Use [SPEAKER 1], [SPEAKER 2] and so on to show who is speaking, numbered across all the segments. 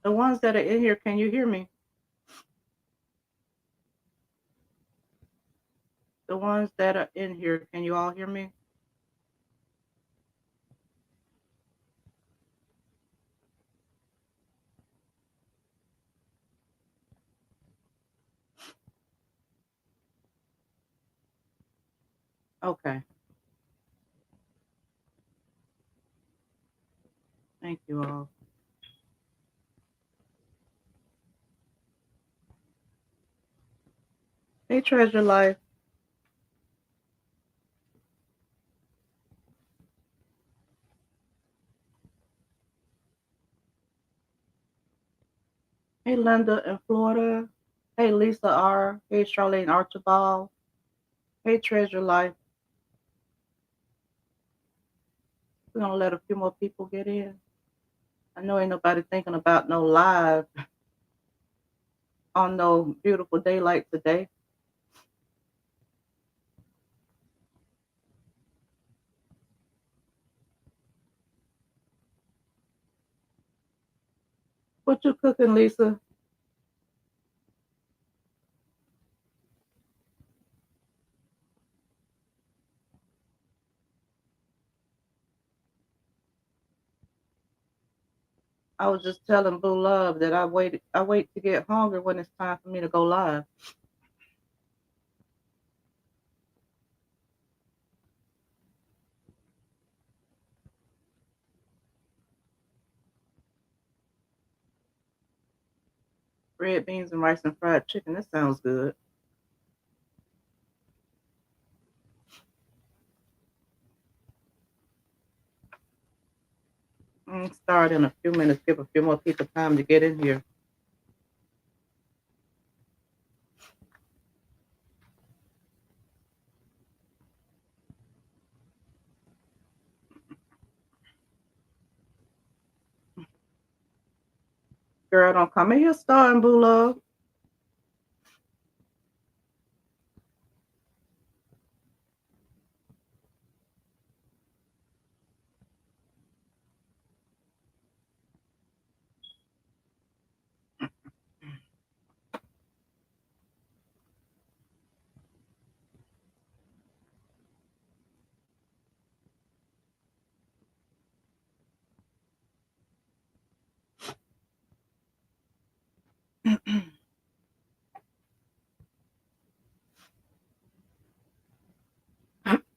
[SPEAKER 1] The ones that are in here, can you hear me? The ones that are in here, can you all hear me? Okay. Thank you all. Hey, Treasure Life. Hey, Linda in Florida. Hey, Lisa R. Hey, Charlene Archibald. Hey, Treasure Life. We're going to let a few more people get in. I know ain't nobody thinking about no live on no beautiful day like today. What you cooking, Lisa? I was just telling Boo Love that I wait to get hungry when it's time for me to go live. Red beans and rice and fried chicken. That sounds good. Start in a few minutes. Give a few more people time to get in here. Girl, don't come in here starting, Boo Love.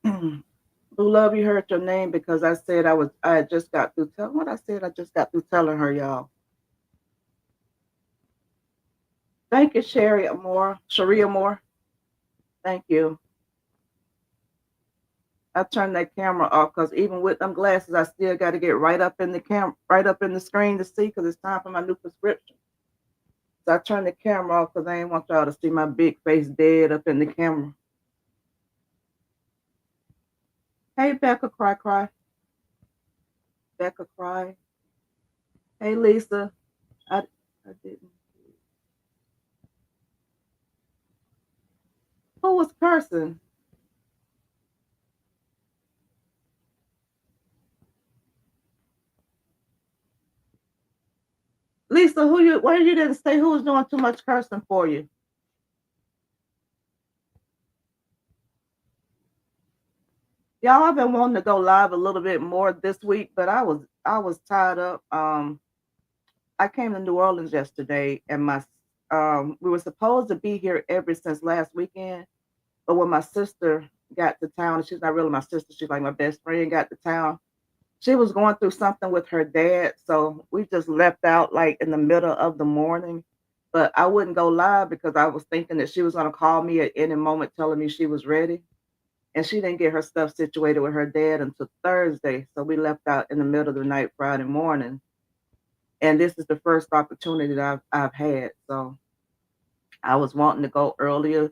[SPEAKER 1] Boo Love, you heard your name because I had just got through telling what I said. I just got through telling her, y'all. Thank you, Sherry Moore, Sharia Moore. Thank you. I turned that camera off because even with them glasses, I still got to get right up in the right up in the screen to see because it's time for my new prescription. So I turned the camera off because I didn't want y'all to see my big face dead up in the camera. Hey, Becca, cry, cry. Becca, cry. Hey, Lisa. I didn't. Who was cursing? Lisa, why you didn't say who was doing too much cursing for you? Y'all, I've been wanting to go live a little bit more this week, but I was tied up. I came to New Orleans yesterday, and my we were supposed to be here ever since last weekend, but when my sister got to town, and she's not really my sister, she's like my best friend, got to town. She was going through something with her dad, so we just left out like in the middle of the morning. But I wouldn't go live because I was thinking that she was going to call me at any moment telling me she was ready. And she didn't get her stuff situated with her dad until Thursday. So we left out in the middle of the night Friday morning. And this is the first opportunity that I've had. So I was wanting to go earlier.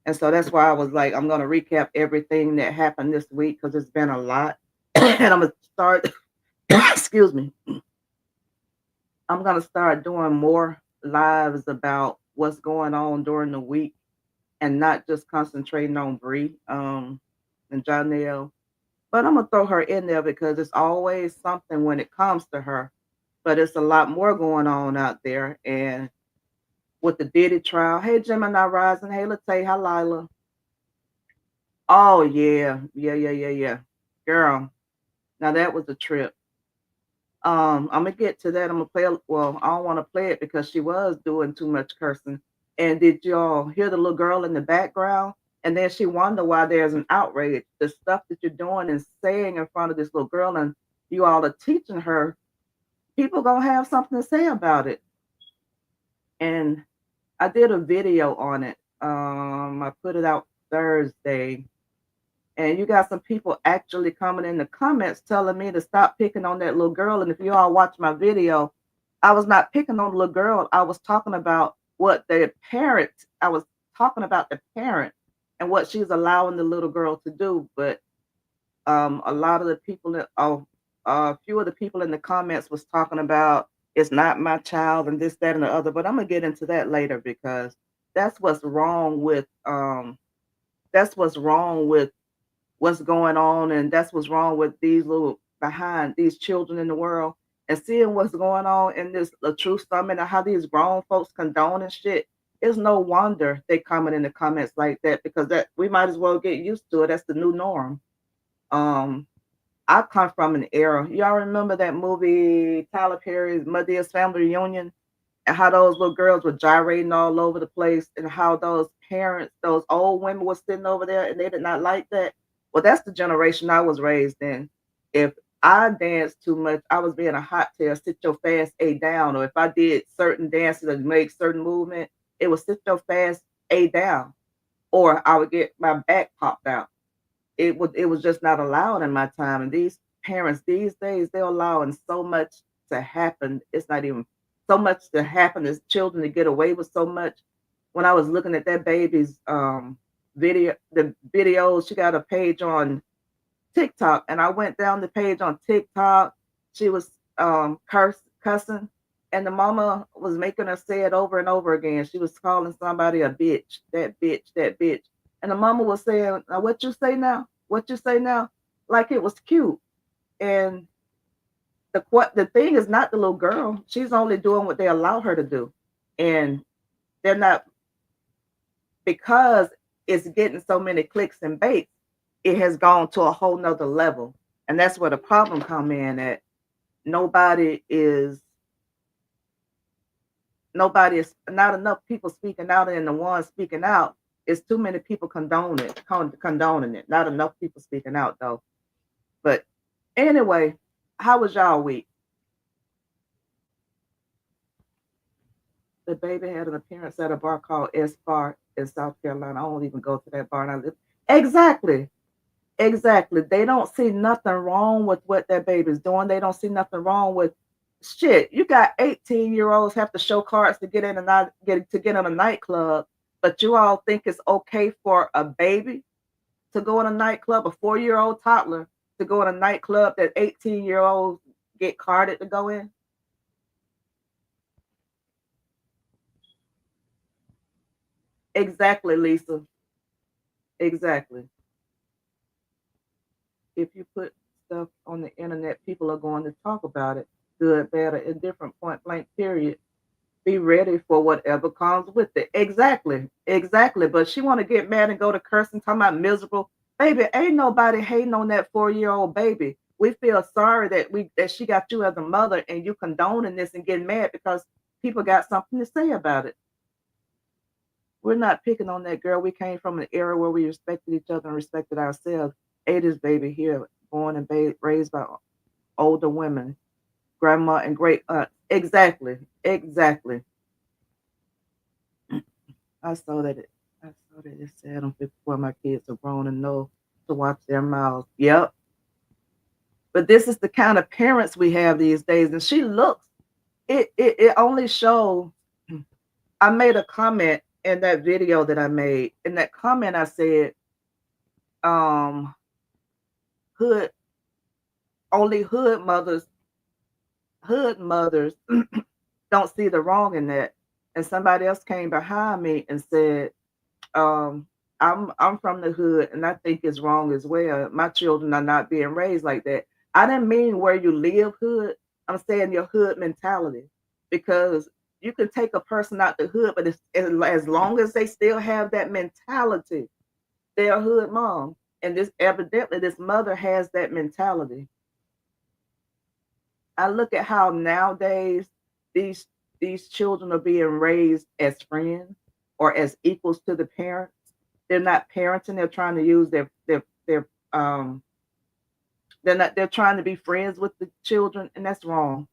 [SPEAKER 1] And so that's why I was like, I'm going to recap everything that happened this week because it's been a lot. And I'm going to start, excuse me, I'm going to start doing more lives about what's going on during the week and not just concentrating on Bree and Janelle. But I'm gonna throw her in there because it's always something when it comes to her. but it's a lot more going on out there. And with the Diddy trial, hey Gemini Rising, hey Latae, hi Lila. Oh yeah, yeah, yeah, yeah, yeah, girl. Now that was a trip. I'm gonna get to that. I'm gonna play. Well, I don't want to play it because she was doing too much cursing. And did y'all hear the little girl in the background? And then she wonder why there's an outrage. The stuff that you're doing and saying in front of this little girl, and you all are teaching her. People gonna have something to say about it. And I did a video on it. I put it out Thursday, and you got some people actually coming in the comments telling me to stop picking on that little girl. And if you all watch my video, I was not picking on the little girl. I was talking about what the parent, I was talking about the parent and what she's allowing the little girl to do. But a lot of the people that, a few of the people in the comments was talking about it's not my child and this, that, and the other. But I'm gonna get into that later because that's what's wrong with that's what's wrong with what's going on, and that's what's wrong with these little behind these children in the world, and seeing what's going on in this the truth summit and how these grown folks condoning shit. It's no wonder they coming in the comments like that because that we might as well get used to it. That's the new norm. Um, I come from an era. Y'all remember that movie Tyler Perry's Medea's Family Reunion? And how those little girls were gyrating all over the place, and how those parents, those old women were sitting over there and they did not like that. Well, that's the generation I was raised in. If I danced too much, I was being a hot tail, sit your fast A down. Or if I did certain dances and make certain movement, it was sit your fast A down. Or I would get my back popped out. It was just not allowed in my time. And these parents these days, they're allowing so much to happen. It's not even so much to happen as children to get away with so much. When I was looking at that baby's the videos, she got a page on TikTok, and I went down the page on TikTok. She was cussing, and the mama was making her say it over and over again. She was calling somebody a bitch, that bitch, that bitch. And the mama was saying, now what you say now? What you say now? Like it was cute. And the thing is not the little girl. She's only doing what they allow her to do. And they're not, because it's getting so many clicks and baits, it has gone to a whole nother level. And that's where the problem come in at. Nobody is nobody is not enough people speaking out, and the ones speaking out, it's too many people condoning it. Not enough people speaking out though. But anyway, how was y'all week? The baby had an appearance at a bar called S Bar in South Carolina. I won't even go to that bar. And I live exactly. Exactly. They don't see nothing wrong with what that baby's doing. They don't see nothing wrong with shit. You got 18-year-olds have to show cards to get in and not get in a nightclub, but you all think it's okay for a baby to go in a nightclub, a 4-year-old toddler to go in a nightclub that 18-year-olds get carded to go in? Exactly, Lisa. Exactly. If you put stuff on the internet, people are going to talk about it, good, bad, or indifferent, point blank, period. Be ready for whatever comes with it. Exactly. Exactly. But she want to get mad and go to cursing, talking about miserable. Baby, ain't nobody hating on that 4-year-old baby. We feel sorry that she got you as a mother and you condoning this and getting mad because people got something to say about it. We're not picking on that girl. We came from an era where we respected each other and respected ourselves. Ada's baby here, born and raised by older women, grandma and great aunt. Exactly. Exactly. I saw that it said on 54 my kids are grown and know to watch their mouths. Yep. But this is the kind of parents we have these days. And she looks, it only shows. I made a comment in that video that I made. In that comment, I said, um, hood, only hood mothers don't see the wrong in that. And somebody else came behind me and said, um, I'm from the hood and I think it's wrong as well. My children are not being raised like that. I didn't mean where you live hood. I'm saying your hood mentality, because you can take a person out the hood, but as long as they still have that mentality, they're a hood mom. And this evidently this mother has that mentality. I look at how nowadays these these children are being raised as friends or as equals to the parents. They're not parenting, they're trying to use their they're trying to be friends with the children, and that's wrong.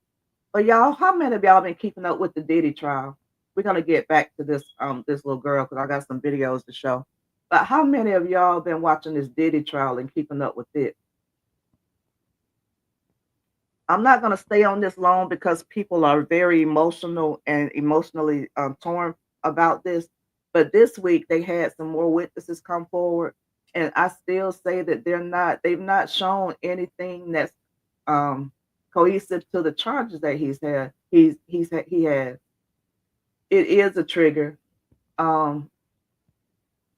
[SPEAKER 1] But y'all, how many of y'all been keeping up with the Diddy trial? We're gonna get back to this little girl because I got some videos to show. But how many of y'all been watching this Diddy trial and keeping up with it? I'm not gonna stay on this long because people are very emotional and emotionally torn about this. But this week they had some more witnesses come forward, and I still say that they've not shown anything that's um, cohesive to the charges that he has. It is a trigger, um,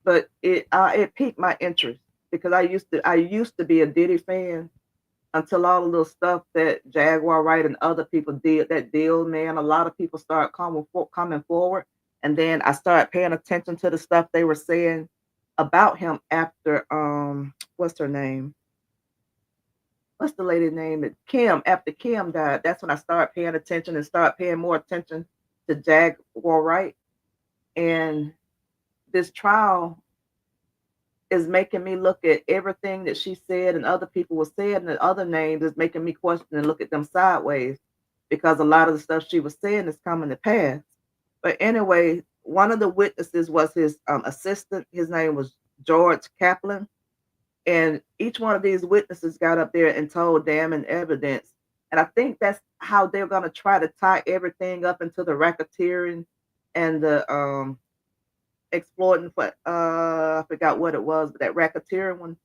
[SPEAKER 1] but it piqued my interest because I used to be a Diddy fan until all the little stuff that Jaguar Wright and other people did that deal, man. A lot of people started coming forward, and then I started paying attention to the stuff they were saying about him after what's her name? What's the lady name? Kim. After Kim died, that's when I started paying attention and started paying more attention to Jaguar Wright. And this trial is making me look at everything that she said and other people were saying and the other names is making me question and look at them sideways because a lot of the stuff she was saying is coming to pass. But anyway, one of the witnesses was his assistant. His name was George Kaplan. And each one of these witnesses got up there and told damning evidence. And I think that's how they're going to try to tie everything up into the racketeering and the exploiting for I forgot what it was, but that racketeering one.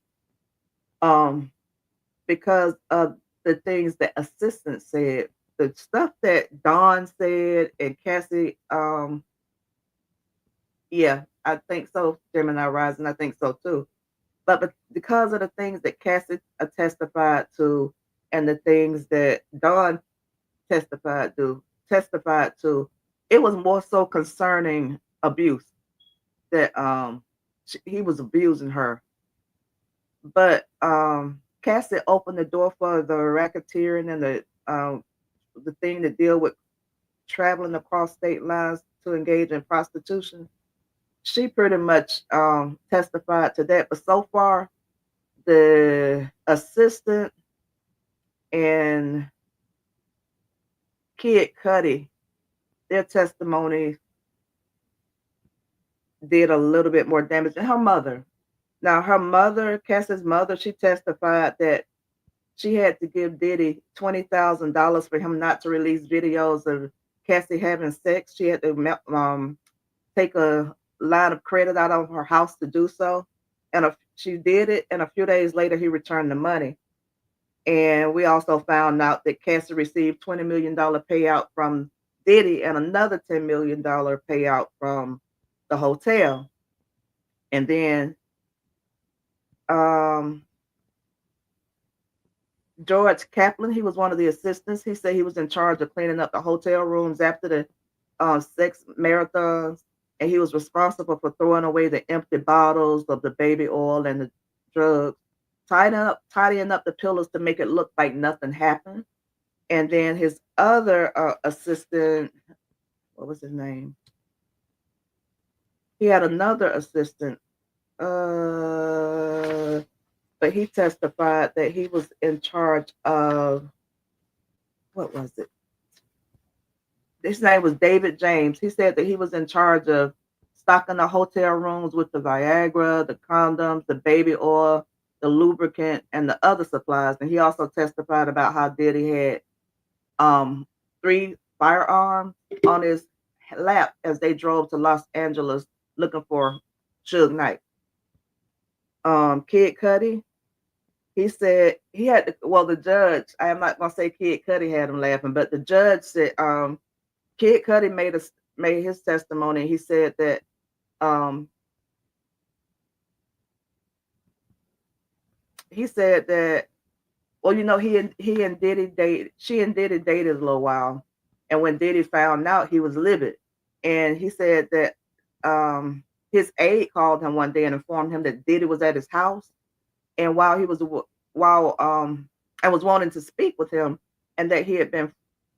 [SPEAKER 1] Um, because of the things that assistant said, the stuff that Don said and Cassie, yeah, I think so. Gemini Rising, I think so too. But because of the things that Cassie testified to, and the things that Don testified to, it was more so concerning abuse that he was abusing her. But Cassie opened the door for the racketeering and the thing to deal with traveling across state lines to engage in prostitution. She pretty much testified to that. But so far, the assistant and Kid Cudi, their testimony did a little bit more damage than her mother. Now, her mother, Cassie's mother, she testified that she had to give Diddy $20,000 for him not to release videos of Cassie having sex. She had to take a line of credit out of her house to do so. And she did it, and a few days later, he returned the money. And we also found out that Cassie received $20 million payout from Diddy and another $10 million payout from the hotel. And then um, George Kaplan, he was one of the assistants. He said he was in charge of cleaning up the hotel rooms after the sex marathons, and he was responsible for throwing away the empty bottles of the baby oil and the drugs, tidying up the pillows to make it look like nothing happened. And then his other assistant, what was his name? He had another assistant, but he testified that he was in charge of, what was it? His name was David James. He said that he was in charge of stocking the hotel rooms with the Viagra, the condoms, the baby oil, the lubricant, and the other supplies. And he also testified about how Diddy had 3 firearms on his lap as they drove to Los Angeles looking for Suge Knight. Kid Cudi, he said he had to, well, the judge, I am not gonna say Kid Cudi had him laughing, but the judge said Kid Cudi made his testimony. He said that um, he said that Well, he and Diddy dated. She and Diddy dated a little while, and when Diddy found out, he was livid, and he said that his aide called him one day and informed him that Diddy was at his house, and while I was wanting to speak with him, and that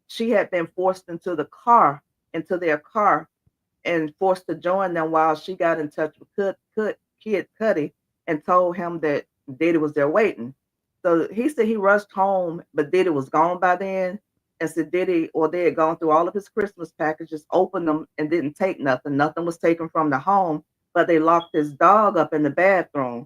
[SPEAKER 1] she had been forced into their car, and forced to join them while she got in touch with Kid Cudi and told him that Diddy was there waiting. So he said he rushed home, but Diddy was gone by then. And said they had gone through all of his Christmas packages, opened them, and didn't take nothing. Nothing was taken from the home, but they locked his dog up in the bathroom.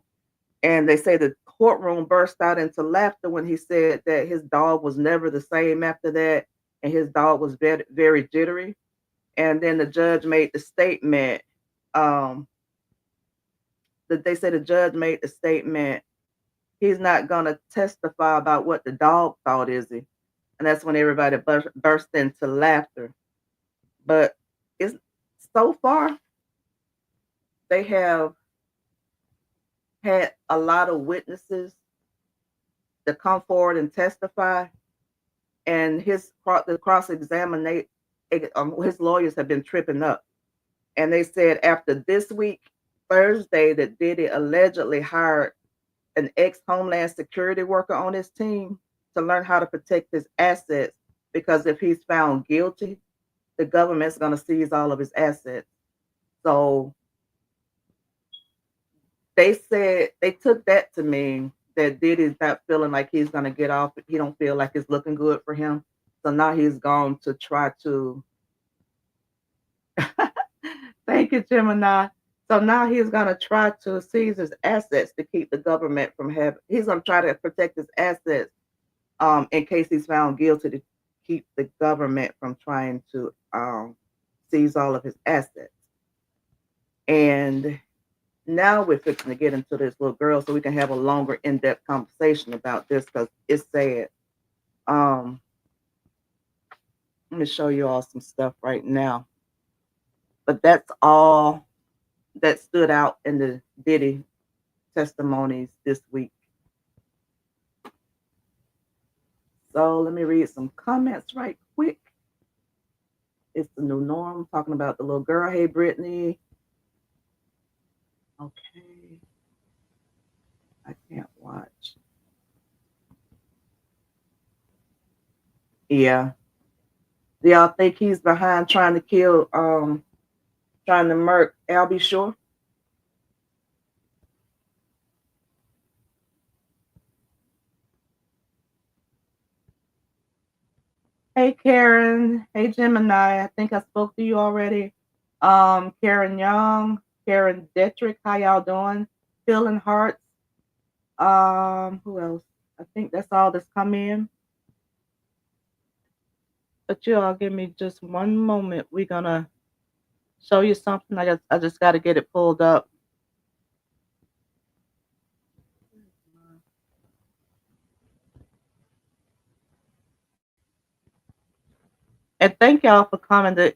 [SPEAKER 1] And they say the courtroom burst out into laughter when he said that his dog was never the same after that, and his dog was very, very jittery. And then the judge made the statement, um, that they said the judge made the statement, he's not going to testify about what the dog thought, is he? And that's when everybody burst into laughter. But it's so far, they have had a lot of witnesses to come forward and testify, and the cross examination, his lawyers have been tripping up. And they said after this week, Thursday, that Diddy allegedly hired an ex Homeland Security worker on his team to learn how to protect his assets, because if he's found guilty, the government's going to seize all of his assets. So they said they took that to mean that Diddy's not feeling like he's going to get off. He don't feel like it's looking good for him. So now he's going to try to. Thank you, Gemini. So now he's going to try to seize his assets to keep the government from having. He's going to try to protect his assets, in case he's found guilty, to keep the government from trying to seize all of his assets. And now we're fixing to get into this little girl so we can have a longer, in-depth conversation about this, because it's sad. Um, Let me show you all some stuff right now. But that's all that stood out in the Diddy testimonies this week. So let me read some comments right quick. It's the new norm, talking about the little girl. Hey, Brittany. Okay. I can't watch. Yeah. Do y'all think he's behind trying to murk Albie Shore? Hey, Karen. Hey, Gemini. I think I spoke to you already. Karen Young, Karen Detrick. How y'all doing? Feeling Hearts. Who else? I think that's all that's come in. But you all give me just one moment. We're gonna show you something. I just got to get it pulled up. And thank y'all for coming to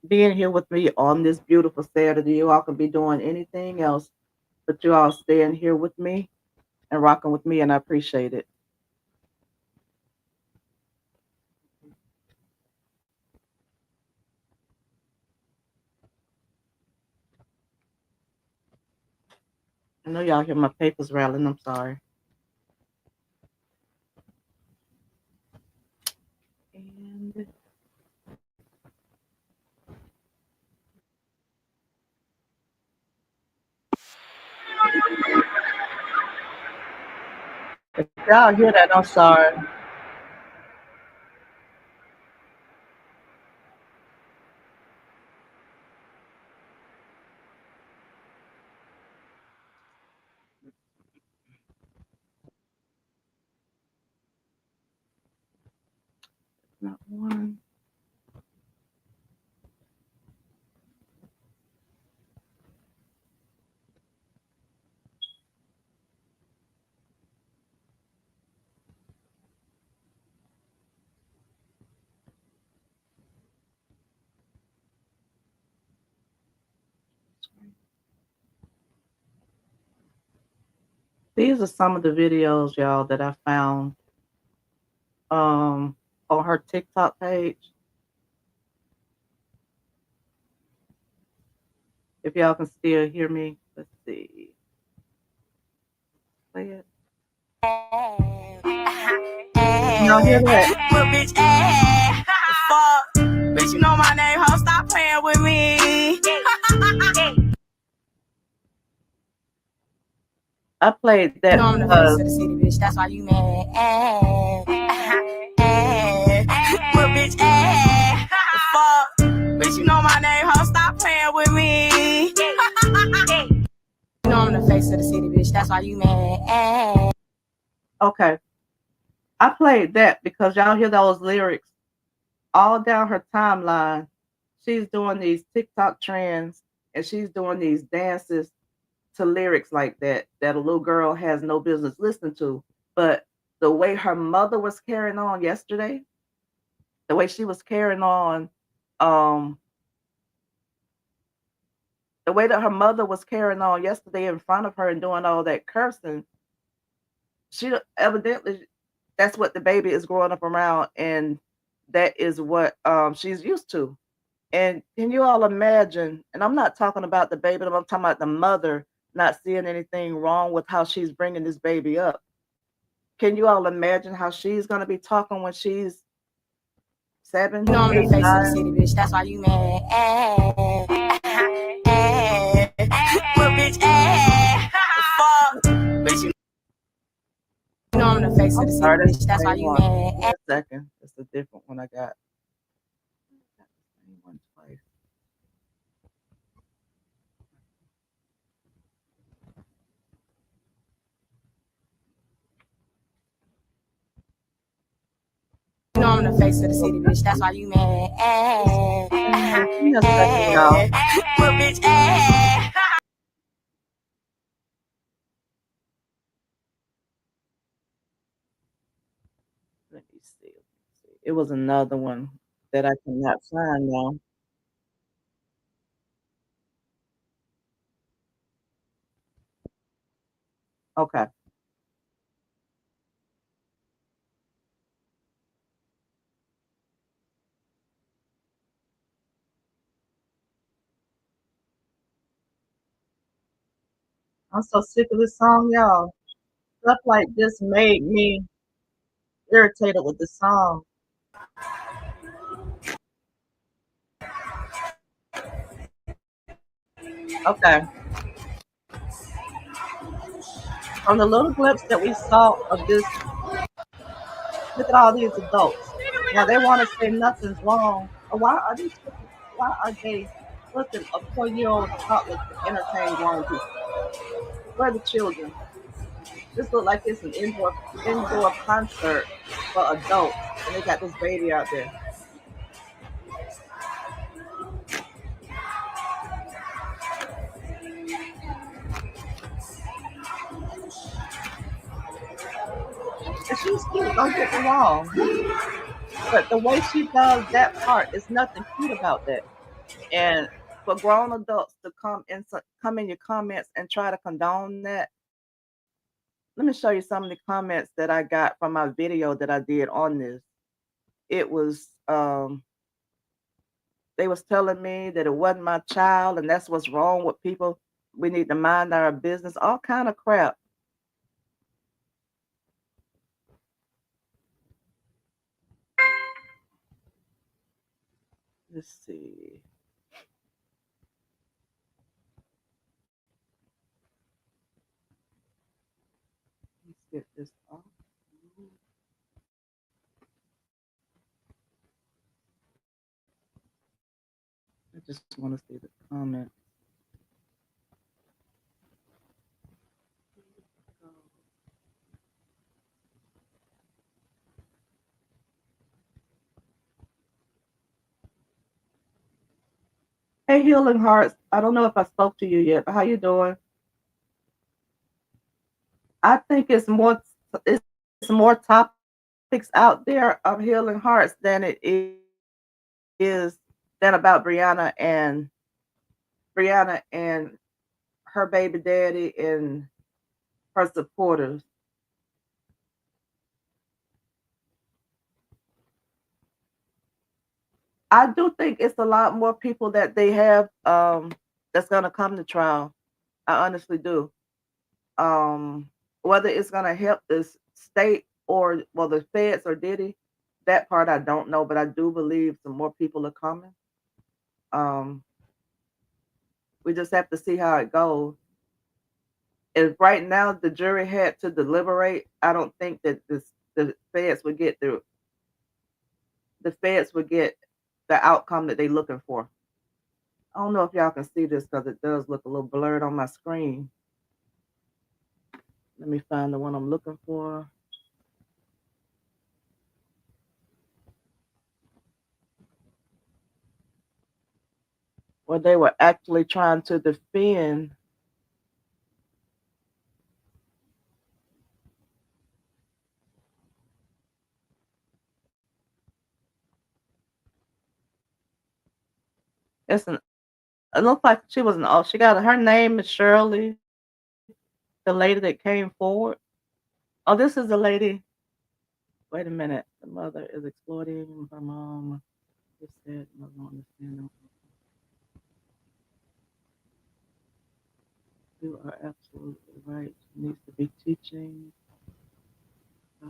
[SPEAKER 1] being here with me on this beautiful Saturday. You all can be doing anything else, but you all staying here with me and rocking with me, and I appreciate it. I know y'all hear my papers rattling. I'm sorry. And if y'all hear that, I'm sorry. Not one. These are some of the videos, y'all, that I found um on her TikTok page. If y'all can still hear me, let's see. Play it. Can y'all hear that?
[SPEAKER 2] Well, bitch, fuck. Bitch, you know my name, ho. Stop playing with me.
[SPEAKER 1] I played
[SPEAKER 2] You
[SPEAKER 1] that
[SPEAKER 2] know I'm the face
[SPEAKER 1] because
[SPEAKER 2] of the city, bitch. That's why you mad. Well, bitch, fuck. Bitch, you know my name, ho. Stop playing with me. You know I'm the face of the city, bitch. That's why you mad.
[SPEAKER 1] okay, I played that because y'all hear those lyrics all down her timeline. She's doing these TikTok trends and she's doing these dances to lyrics like that that a little girl has no business listening to. But the way her mother was carrying on yesterday, the way she was carrying on, um, the way that her mother was carrying on yesterday in front of her and doing all that cursing, she evidently that's what the baby is growing up around, and that is what she's used to. And can you all imagine? And I'm not talking about the baby, I'm talking about the mother not seeing anything wrong with how she's bringing this baby up. Can you all imagine how she's going to be talking when she's
[SPEAKER 2] You
[SPEAKER 1] seven,
[SPEAKER 2] know I'm the
[SPEAKER 1] eight,
[SPEAKER 2] face of the
[SPEAKER 1] 9?
[SPEAKER 2] city, bitch. That's why you mad. Well, bitch, fuck. Bitch, you know I'm the face of
[SPEAKER 1] I'm
[SPEAKER 2] the city,
[SPEAKER 1] sorry, that's
[SPEAKER 2] bitch.
[SPEAKER 1] the
[SPEAKER 2] That's why
[SPEAKER 1] same
[SPEAKER 2] you
[SPEAKER 1] one. Give me
[SPEAKER 2] mad.
[SPEAKER 1] a second. It's a different one I got. Got the same one twice.
[SPEAKER 2] You know I'm the face of the
[SPEAKER 1] Oh,
[SPEAKER 2] city,
[SPEAKER 1] that's
[SPEAKER 2] bitch. That's why you mad.
[SPEAKER 1] the same one. Give me a second, y'all.
[SPEAKER 2] Well, bitch,
[SPEAKER 1] Let me see. Let me see. It was another one that I cannot find now. Okay. I'm so sick of this song, y'all. Stuff like this made me irritated with the song. Okay. From the little glimpse that we saw of this, look at all these adults. Now they want to say nothing's wrong. Why are these people, why are they looking a 4-year-old toddler to entertain grown people? Where are the children? This look like it's an indoor concert for adults, and they got this baby out there. And she's cute, don't get me wrong. But the way she does that part is nothing cute about that. And for grown adults to come in your comments and try to condone that, let me show you some of the comments that I got from my video that I did on this. It was they was telling me that it wasn't my child and that's what's wrong with people. We need to mind our business, all kind of crap. Let's see. Let's get this off. I just want to see the comment. Hey, Healing Hearts. I don't know if I spoke to you yet, but how you doing? I think it's more topics out there of Healing Hearts than it is than about Briana and her baby daddy and her supporters. I do think it's a lot more people that they have that's gonna come to trial. I honestly do. Whether it's gonna help the state or well the feds or Diddy, that part I don't know, but I do believe some more people are coming. Um, we just have to see how it goes. If right now the jury had to deliberate, I don't think that the feds would get the feds would get the outcome that they're looking for. I don't know if y'all can see this because it does look a little blurred on my screen. Let me find the one I'm looking for. Where they were actually trying to defend. It's an. It looks like she was an. Oh, she got her name is Shirley, the lady that came forward. Oh, this is the lady. Wait a minute. The mother is exploiting her mom. Just said mother don't understand. You are absolutely right. She needs to be teaching. Uh,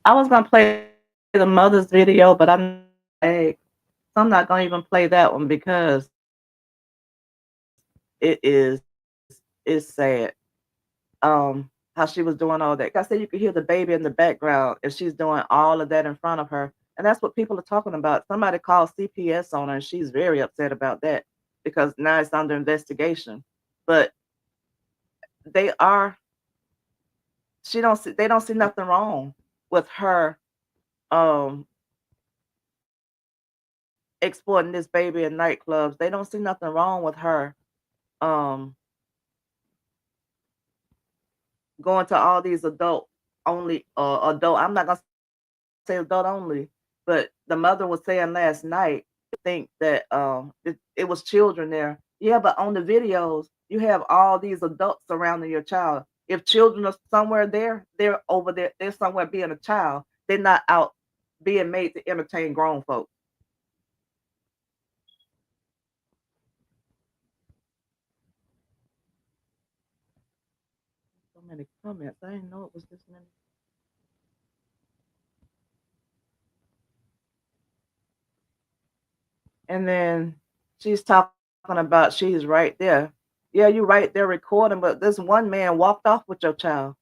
[SPEAKER 1] I was gonna play the mother's video, but I'm not gonna play that egg. So I'm not gonna even play that one because it's sad. How she was doing all that. 'Cause I said you could hear the baby in the background and she's doing all of that in front of her. And that's what people are talking about. Somebody called CPS on her and she's very upset about that because now it's under investigation. But they are they don't see nothing wrong with her um exporting this baby in nightclubs. They don't see nothing wrong with her um going to all these adult, I'm not gonna say adult only, but the mother was saying last night think that it was children there. Yeah, but on the videos you have all these adults surrounding your child. If children are somewhere there, they're over there, they're somewhere being a child. They're not out being made to entertain grown folks. So many comments. I didn't know it was this many. And then she's talking about she's right there. Yeah, you right there recording, but this one man walked off with your child.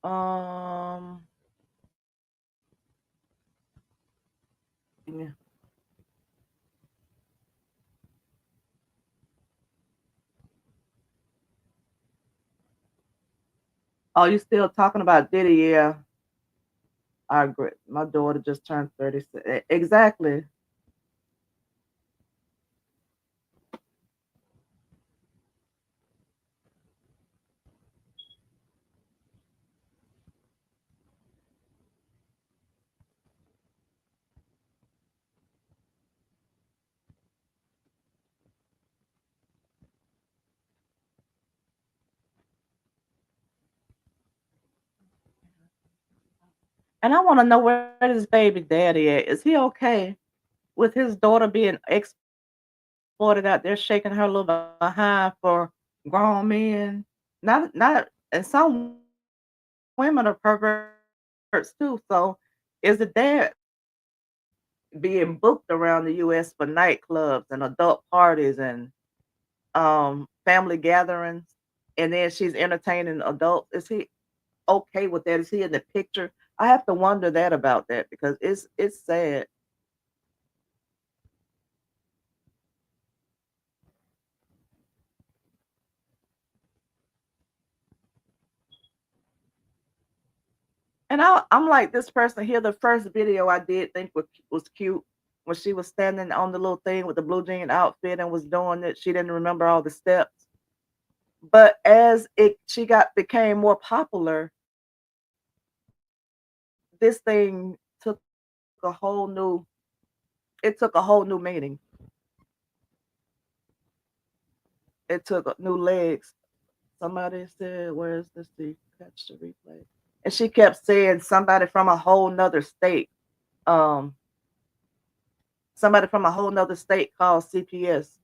[SPEAKER 1] Um, yeah. Oh, you still talking about Diddy? Yeah, I agree. My daughter just turned 36. Exactly. And I want to know where this baby daddy at. Is he okay with his daughter being exploited out there, shaking her little behind for grown men? Not, and some women are perverts too. So, is the dad being booked around the U.S. for nightclubs and adult parties and family gatherings, and then she's entertaining adults? Is he okay with that? Is he in the picture? I have to wonder that about that because it's sad. And I'm like this person here. The first video I did think was cute when she was standing on the little thing with the blue jean outfit and was doing it. She didn't remember all the steps. But as it she got became more popular, this thing took a whole new it took a whole new meaning. It took new legs. Somebody said, "Where's this? The catch the replay?" And she kept saying somebody from a whole nother state. Um, somebody from a whole nother state called CPS.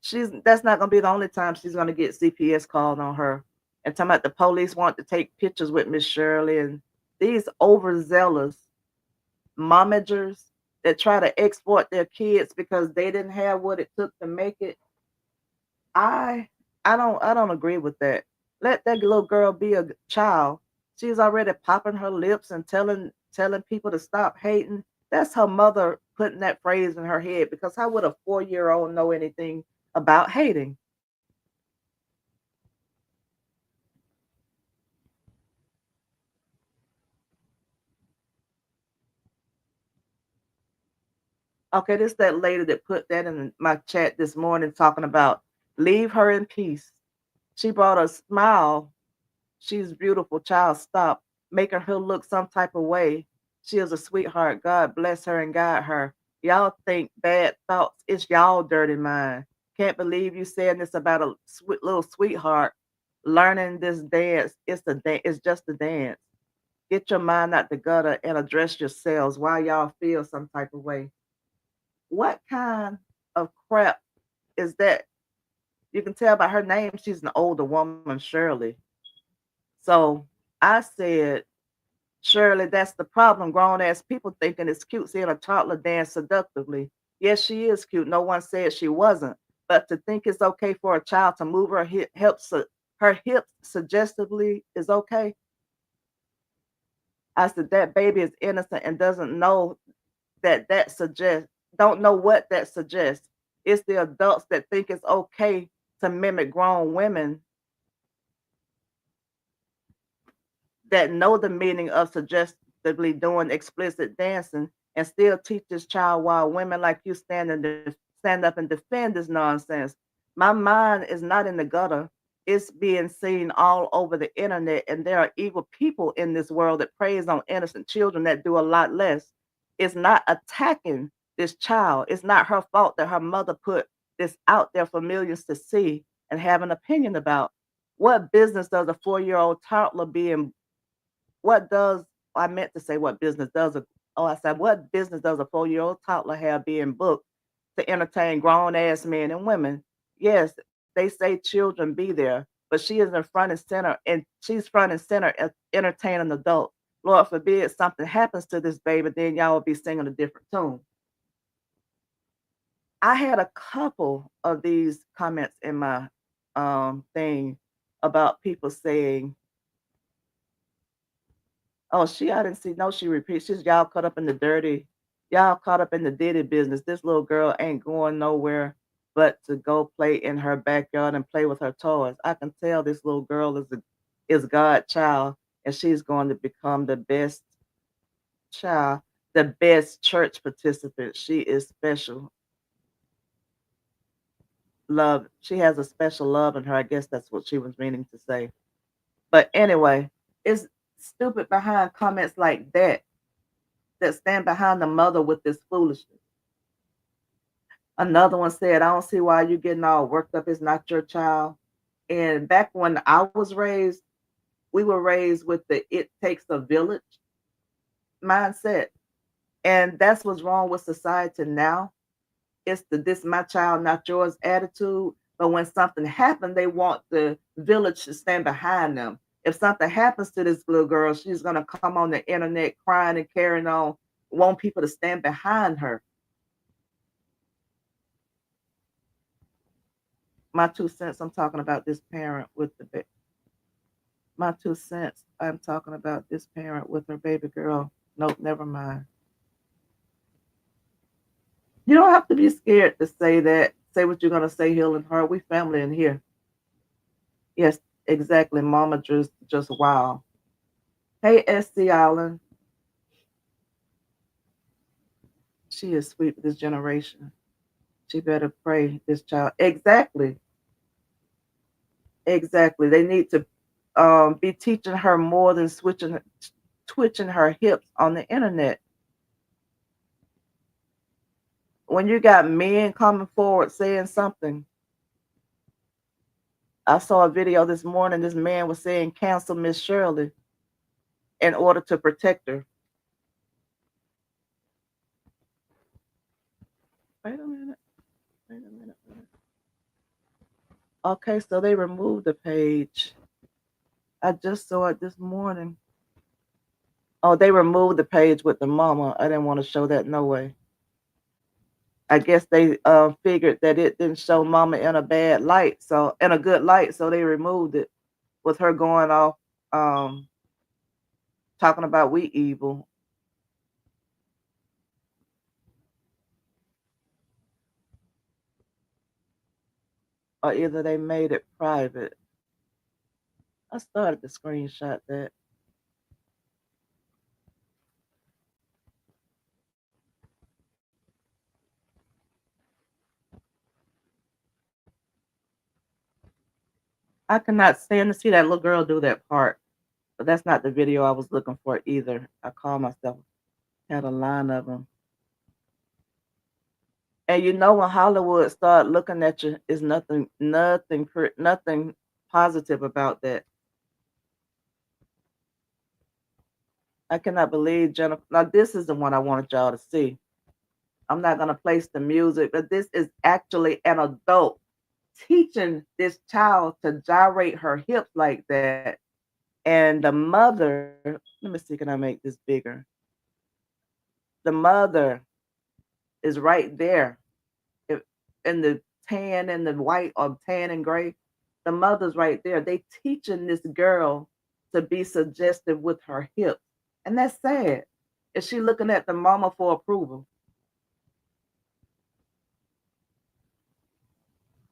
[SPEAKER 1] She's That's not gonna be the only time she's gonna get CPS called on her. And talking about the police want to take pictures with Miss Shirley and these overzealous momagers that try to export their kids because they didn't have what it took to make it. I I don't agree with that. Let that little girl be a child. She's already popping her lips and telling people to stop hating. That's her mother putting that phrase in her head because how would a 4-year old know anything about hating? Okay, this that lady that put that in my chat this morning talking about leave her in peace. She brought a smile. She's beautiful, child. Stop making her look some type of way. She is a sweetheart. God bless her and guide her. Y'all think bad thoughts. It's y'all dirty mind. Can't believe you saying this about a little sweetheart learning this dance. It's just a dance. Get your mind out the gutter and address yourselves. Why y'all feel some type of way? What kind of crap is that? You can tell by her name she's an older woman, Shirley. So I said, Shirley, that's the problem. Grown ass people thinking it's cute seeing a toddler dance seductively. Yes, she is cute. No one said she wasn't. But to think it's okay for a child to move her hips suggestively is okay. I said that baby is innocent and doesn't know that suggests don't know what that suggests. It's the adults that think it's okay to mimic grown women that know the meaning of suggestively doing explicit dancing and still teach this child while women like you stand up and defend this nonsense. My mind is not in the gutter. It's being seen all over the internet, and there are evil people in this world that preys on innocent children that do a lot less. It's not attacking this child. It's not her fault that her mother put this out there for millions to see and have an opinion about. What business does a 4-year-old toddler being what does I meant to say what business does a oh I said what business does a 4-year-old toddler have being booked to entertain grown ass men and women? Yes, they say children be there, but she is in front and center, and she's front and center entertaining adults. Lord forbid something happens to this baby, then y'all will be singing a different tune. I had a couple of these comments in my thing about people saying, oh, I didn't see. No, she repeats. She's y'all caught up in the Diddy business. This little girl ain't going nowhere but to go play in her backyard and play with her toys. I can tell this little girl is God child, and she's going to become the best child, the best church participant. She is special. Love. She has a special love in her. I guess that's what she was meaning to say. But anyway, it's stupid behind comments like that stand behind the mother with this foolishness. Another one said, I don't see why you getting all worked up. It's not your child. And back when I was raised, we were raised with the it takes a village mindset. And that's what's wrong with society now. It's the this my child, not yours attitude. But when something happened, they want the village to stand behind them. If something happens to this little girl, she's gonna come on the internet crying and carrying on, want people to stand behind her. My 2 cents, I'm talking about this parent with my 2 cents, I'm talking about this parent with her baby girl. Nope, never mind. You don't have to be scared to say that. Say what you're gonna say, healing heart. We family in here. Yes, exactly. Mama just wow. Hey, SC Island. She is sweet for this generation. She better pray this child. Exactly. Exactly. They need to be teaching her more than twitching her hips on the internet. When you got men coming forward saying something, I saw a video this morning. This man was saying cancel Miss Shirley in order to protect her. Wait a minute. Wait a minute. Okay, so they removed the page. I just saw it this morning. Oh, they removed the page with the mama. I didn't want to show that no way. I guess they figured that it didn't show mama in a bad light, so in a good light, so they removed it with her going off um talking about we evil. Or either they made it private. I started to screenshot that. I cannot stand to see that little girl do that part. But that's not the video I was looking for either. I call myself had a line of them. And you know when Hollywood start looking at you, is nothing positive about that. I cannot believe Jennifer. Now this is the one I wanted y'all to see. I'm not gonna place the music, but this is actually an adult teaching this child to gyrate her hips like that. And the mother, let me see, can I make this bigger? The mother is right there in the tan and the white or tan and gray. The mother's right there. They teaching this girl to be suggestive with her hips. And that's sad. Is she looking at the mama for approval?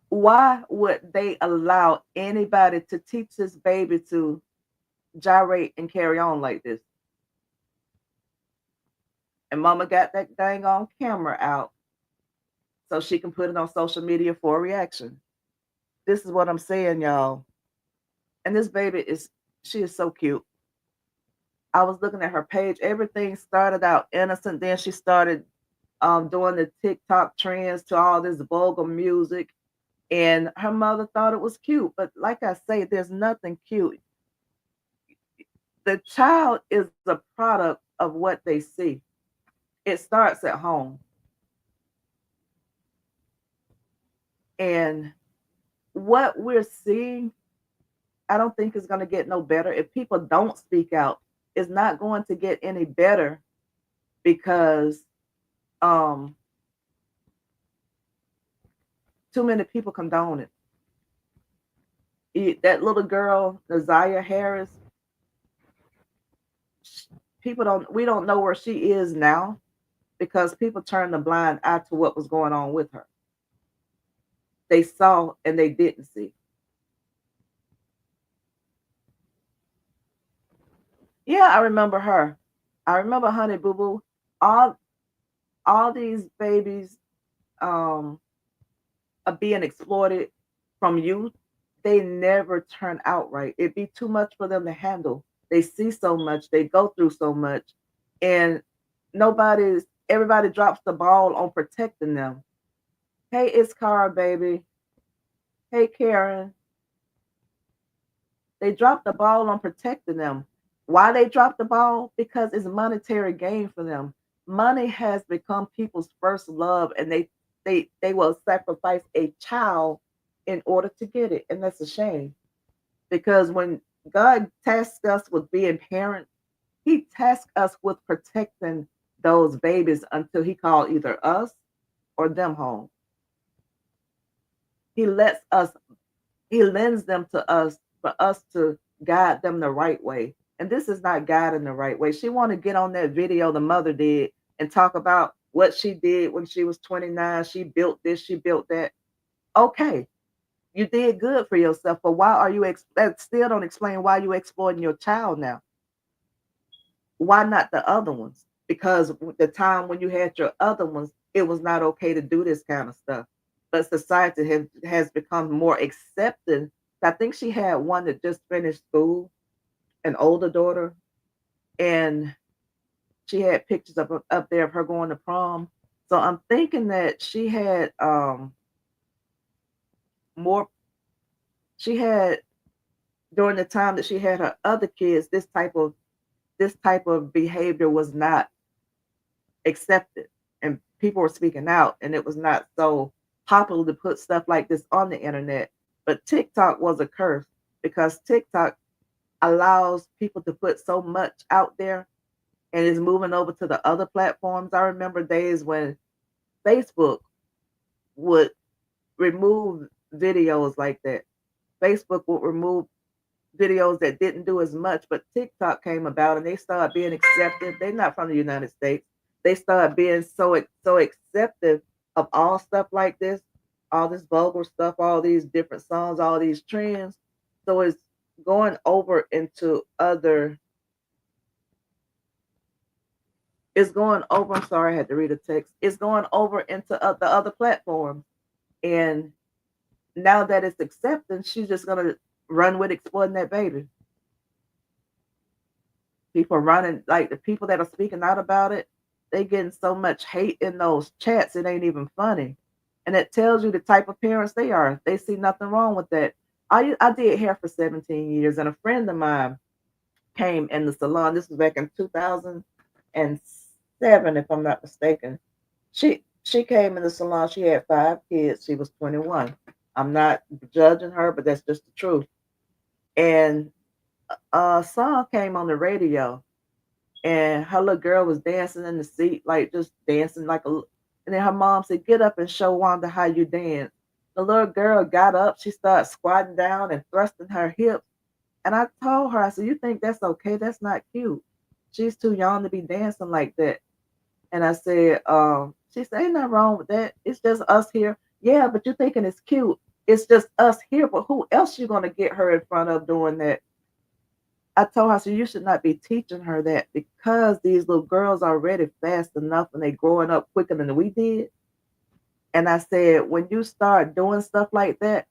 [SPEAKER 1] Why would they allow anybody to teach this baby to gyrate and carry on like this? And mama got that dang on camera out so she can put it on social media for a reaction. This is what I'm saying, y'all. And this baby she is so cute. I was looking at her page. Everything started out innocent. Then she started doing the TikTok trends to all this vulgar music. And her mother thought it was cute. But like I say, there's nothing cute. The child is a product of what they see. It starts at home. And what we're seeing, I don't think is going to get no better. If people don't speak out, it's not going to get any better because um, too many people condone it. That little girl, Naziah Harris, we don't know where she is now because people turned a blind eye to what was going on with her. They saw and they didn't see. Yeah, I remember her. I remember Honey Boo Boo. All all these babies um are being exploited from youth. They never turn out right. It'd be too much for them to handle. They see so much, they go through so much, and everybody drops the ball on protecting them. Hey, it's Cara, baby. Hey, Karen. They dropped the ball on protecting them. Why they dropped the ball? Because it's monetary gain for them. Money has become people's first love, and they will sacrifice a child in order to get it, and that's a shame. Because when God tasks us with being parents, He tasks us with protecting those babies until He called either us or them home. He lets us He lends them to us for us to guide them the right way. And this is not guiding the right way. She want to get on that video the mother did and talk about what she did when she was 29. She built this, she built that. Okay, you did good for yourself, but why are you that still don't explain why you exploiting your child now? Why not the other ones? Because the time when you had your other ones, it was not okay to do this kind of stuff. But society has become more accepting. I think she had one that just finished school, an older daughter, and she had pictures up there of her going to prom. So I'm thinking that she had more. She had during the time that she had her other kids, this type of behavior was not accepted, and people were speaking out, and it was not so popular to put stuff like this on the internet. But TikTok was a curse because TikTok allows people to put so much out there and is moving over to the other platforms. I remember days when Facebook would remove videos like that. Facebook would remove videos that didn't do as much, but TikTok came about and they started being accepted. They're not from the United States. They started being so accepted of all stuff like this, all this vulgar stuff, all these different songs, all these trends. So it's going over into other. It's going over. I'm sorry, I had to read a text. It's going over into the other platforms, and now that it's accepted, she's just gonna run with exploiting that baby. People running like the people that are speaking out about it, they getting so much hate in those chats, it ain't even funny. And it tells you the type of parents they are. They see nothing wrong with that. I did hair for 17 years, and a friend of mine came in the salon. This was back in 2007, if I'm not mistaken. She came in the salon. She had 5 kids. She was 21. I'm not judging her, but that's just the truth. And a song came on the radio, and her little girl was dancing in the seat, like just dancing like a. And then her mom said, "Get up and show Wanda how you dance." The little girl got up. She started squatting down and thrusting her hips. And I told her, I said, "You think that's okay? That's not cute. She's too young to be dancing like that." And I said, she said, "Ain't nothing wrong with that. It's just us here." Yeah, but you're thinking it's cute. It's just us here, but who else you gonna get her in front of doing that? I told her, so you should not be teaching her that because these little girls are already fast enough and they growing up quicker than we did. And I said, when you start doing stuff like that,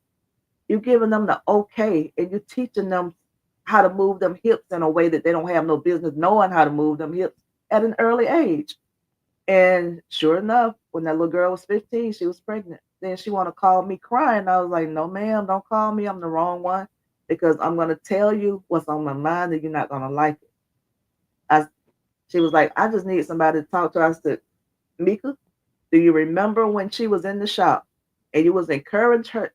[SPEAKER 1] you're giving them the okay and you're teaching them how to move them hips in a way that they don't have no business knowing how to move them hips at an early age. And sure enough, when that little girl was 15, she was pregnant. Then she want to call me crying. I was like, "No, ma'am, don't call me. I'm the wrong one because I'm going to tell you what's on my mind and you're not going to like it." I, she was like, "I just need somebody to talk to." I said, "Mika, do you remember when she was in the shop and you was encouraging her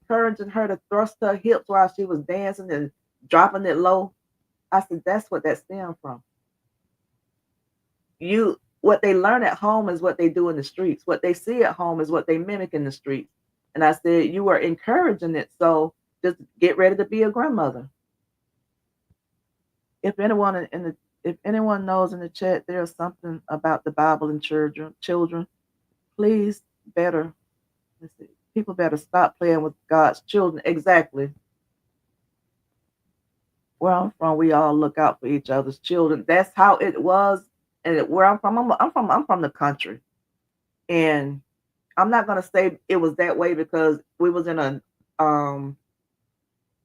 [SPEAKER 1] to thrust her hips while she was dancing and dropping it low?" I said, "That's what that stemmed from. What they learn at home is what they do in the streets. What they see at home is what they mimic in the streets." And I said, "You were encouraging it, so just get ready to be a grandmother." If anyone in the if anyone knows in the chat there's something about the Bible and children, please better let's see, people better stop playing with God's children. Exactly. Where I'm from, we all look out for each other's children. That's how it was. And where I'm from the country. And I'm not gonna say it was that way because we was in a um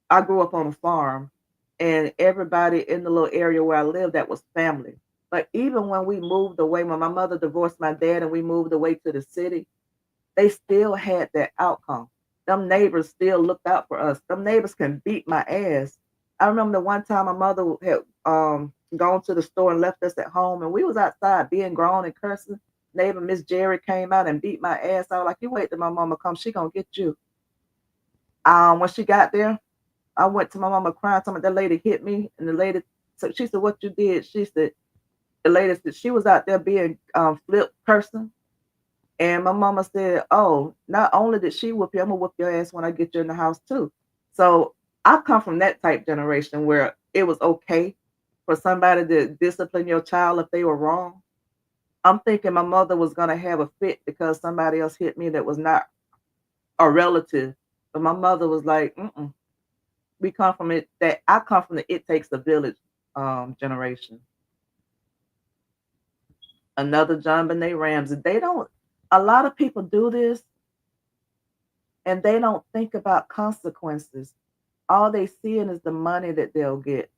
[SPEAKER 1] I grew up on a farm and everybody in the little area where I lived that was family. But even when we moved away, when my mother divorced my dad and we moved away to the city, they still had that outcome. Them neighbors still looked out for us. Them neighbors can beat my ass. I remember the one time my mother had gone to the store and left us at home, and we was outside being grown and cursing. Neighbor Miss Jerry came out and beat my ass. I was like, "You wait till my mama comes, she gonna get you." When she got there, I went to my mama crying, telling me that lady hit me, and the lady, so she said, "What you did?" She said, the lady said she was out there being flip person. And my mama said, "Oh, not only did she whoop you, I'm gonna whoop your ass when I get you in the house too." So I come from that type generation where it was okay for somebody to discipline your child if they were wrong. I'm thinking my mother was gonna have a fit because somebody else hit me that was not a relative. But my mother was like, "Mm-mm." We come from it that I come from the it takes a village generation. Another John Benet Ramsey. They don't a lot of people do this and they don't think about consequences. All they seeing is the money that they'll get.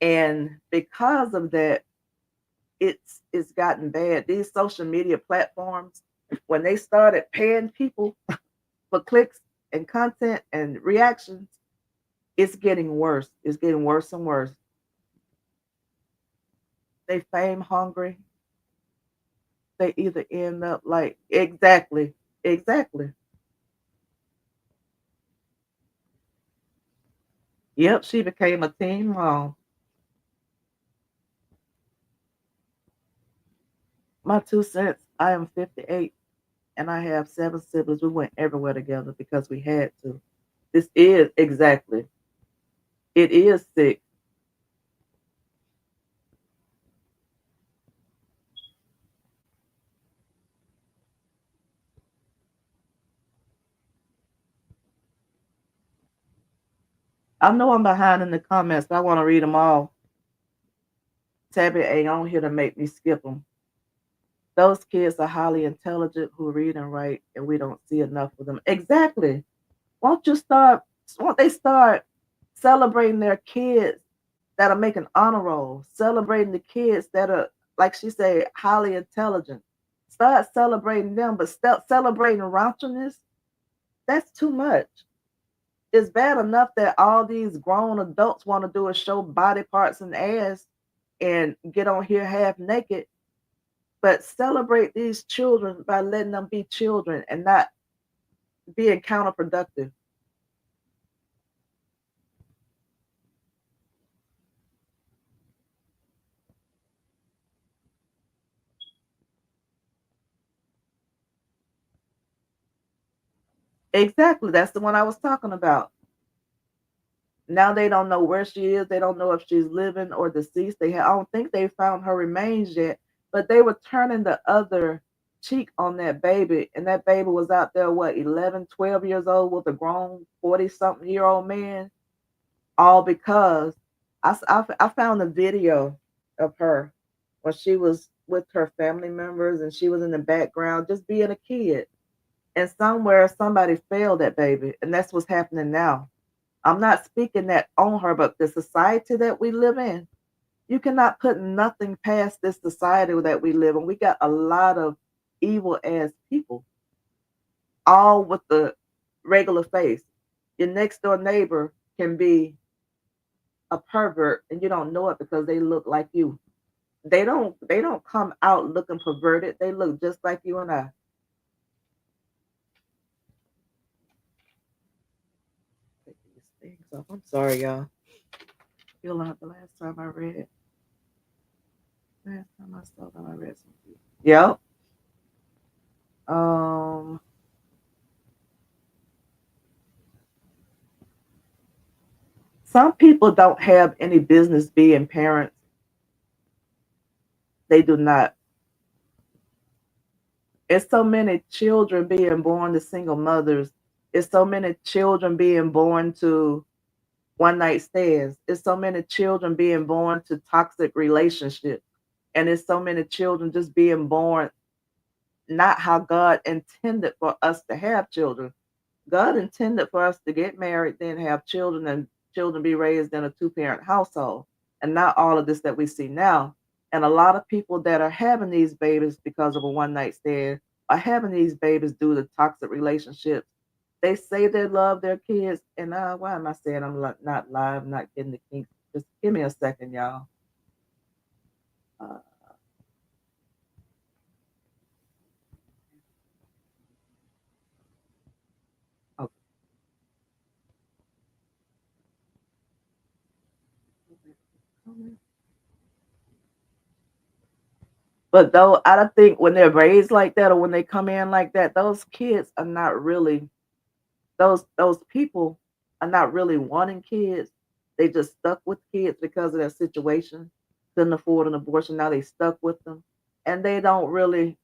[SPEAKER 1] And because of that, it's gotten bad. These social media platforms, when they started paying people for clicks and content and reactions, it's getting worse. It's getting worse and worse. They fame hungry. They either end up like exactly, exactly. Yep, she became a teen mom. My 2 cents. I am 58 and I have 7 siblings. We went everywhere together because we had to. This is exactly. It is sick. I know I'm behind in the comments, but I want to read them all. Tabby ain't on here to make me skip them. Those kids are highly intelligent who read and write, and we don't see enough of them. Exactly. Won't you start? Won't they start celebrating their kids that are making honor rolls, celebrating the kids that are, like she said, highly intelligent? Start celebrating them, but celebrating raunchiness, that's too much. It's bad enough that all these grown adults want to do is show body parts and ass and get on here half naked, but celebrate these children by letting them be children and not being counterproductive. Exactly. That's the one I was talking about. Now they don't know where she is. They don't know if she's living or deceased. I don't think they found her remains yet, but they were turning the other cheek on that baby. And that baby was out there, what, 11, 12 years old with a grown 40 something year old man, all because I found a video of her when she was with her family members and she was in the background just being a kid. And somewhere somebody failed that baby. And that's what's happening now. I'm not speaking that on her, but the society that we live in, you cannot put nothing past this society that we live in. We got a lot of evil ass people, all with the regular face. Your next door neighbor can be a pervert and you don't know it because they look like you. They don't come out looking perverted. They look just like you and I. Take these things off. I'm sorry, y'all. Feel like the last time I read. Last time I saw them, I read something. Yep. Um, some people don't have any business being parents. They do not. It's so many children being born to single mothers. It's so many children being born to one night stands. It's so many children being born to toxic relationships. And it's so many children just being born not how God intended for us to have children. God intended for us to get married, then have children, and children be raised in a two-parent household, and not all of this that we see now. And a lot of people that are having these babies because of a one-night stand are having these babies due to toxic relationships. They say they love their kids, and why am I saying I'm not live, not getting the kinks? Just give me a second, y'all. Uh, okay. But though I don't think when they're raised like that or when they come in like that, those kids are not really those people are not really wanting kids. They just stuck with kids because of their situation. Couldn't afford an abortion. Now they stuck with them. And they're not ready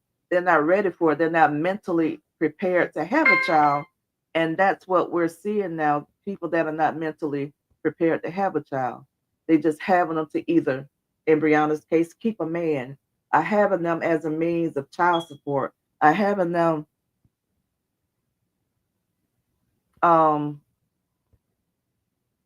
[SPEAKER 1] for it. They're not mentally prepared to have a child. And that's what we're seeing now. People that are not mentally prepared to have a child. They just having them to either, in Brianna's case, keep a man. I having them as a means of child support. I having them um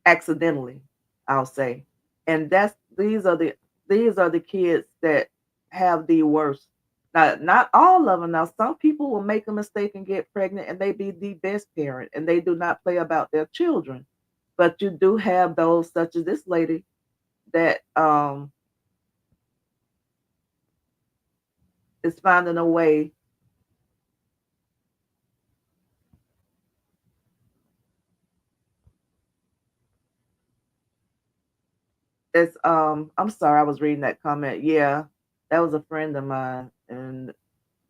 [SPEAKER 1] accidentally, I'll say. And these are the kids that have the worst. Now, not all of them. Now, some people will make a mistake and get pregnant, and they be the best parent, and they do not play about their children. But you do have those, such as this lady, that is finding a way. It's I'm sorry, I was reading that comment. Yeah, that was a friend of mine, and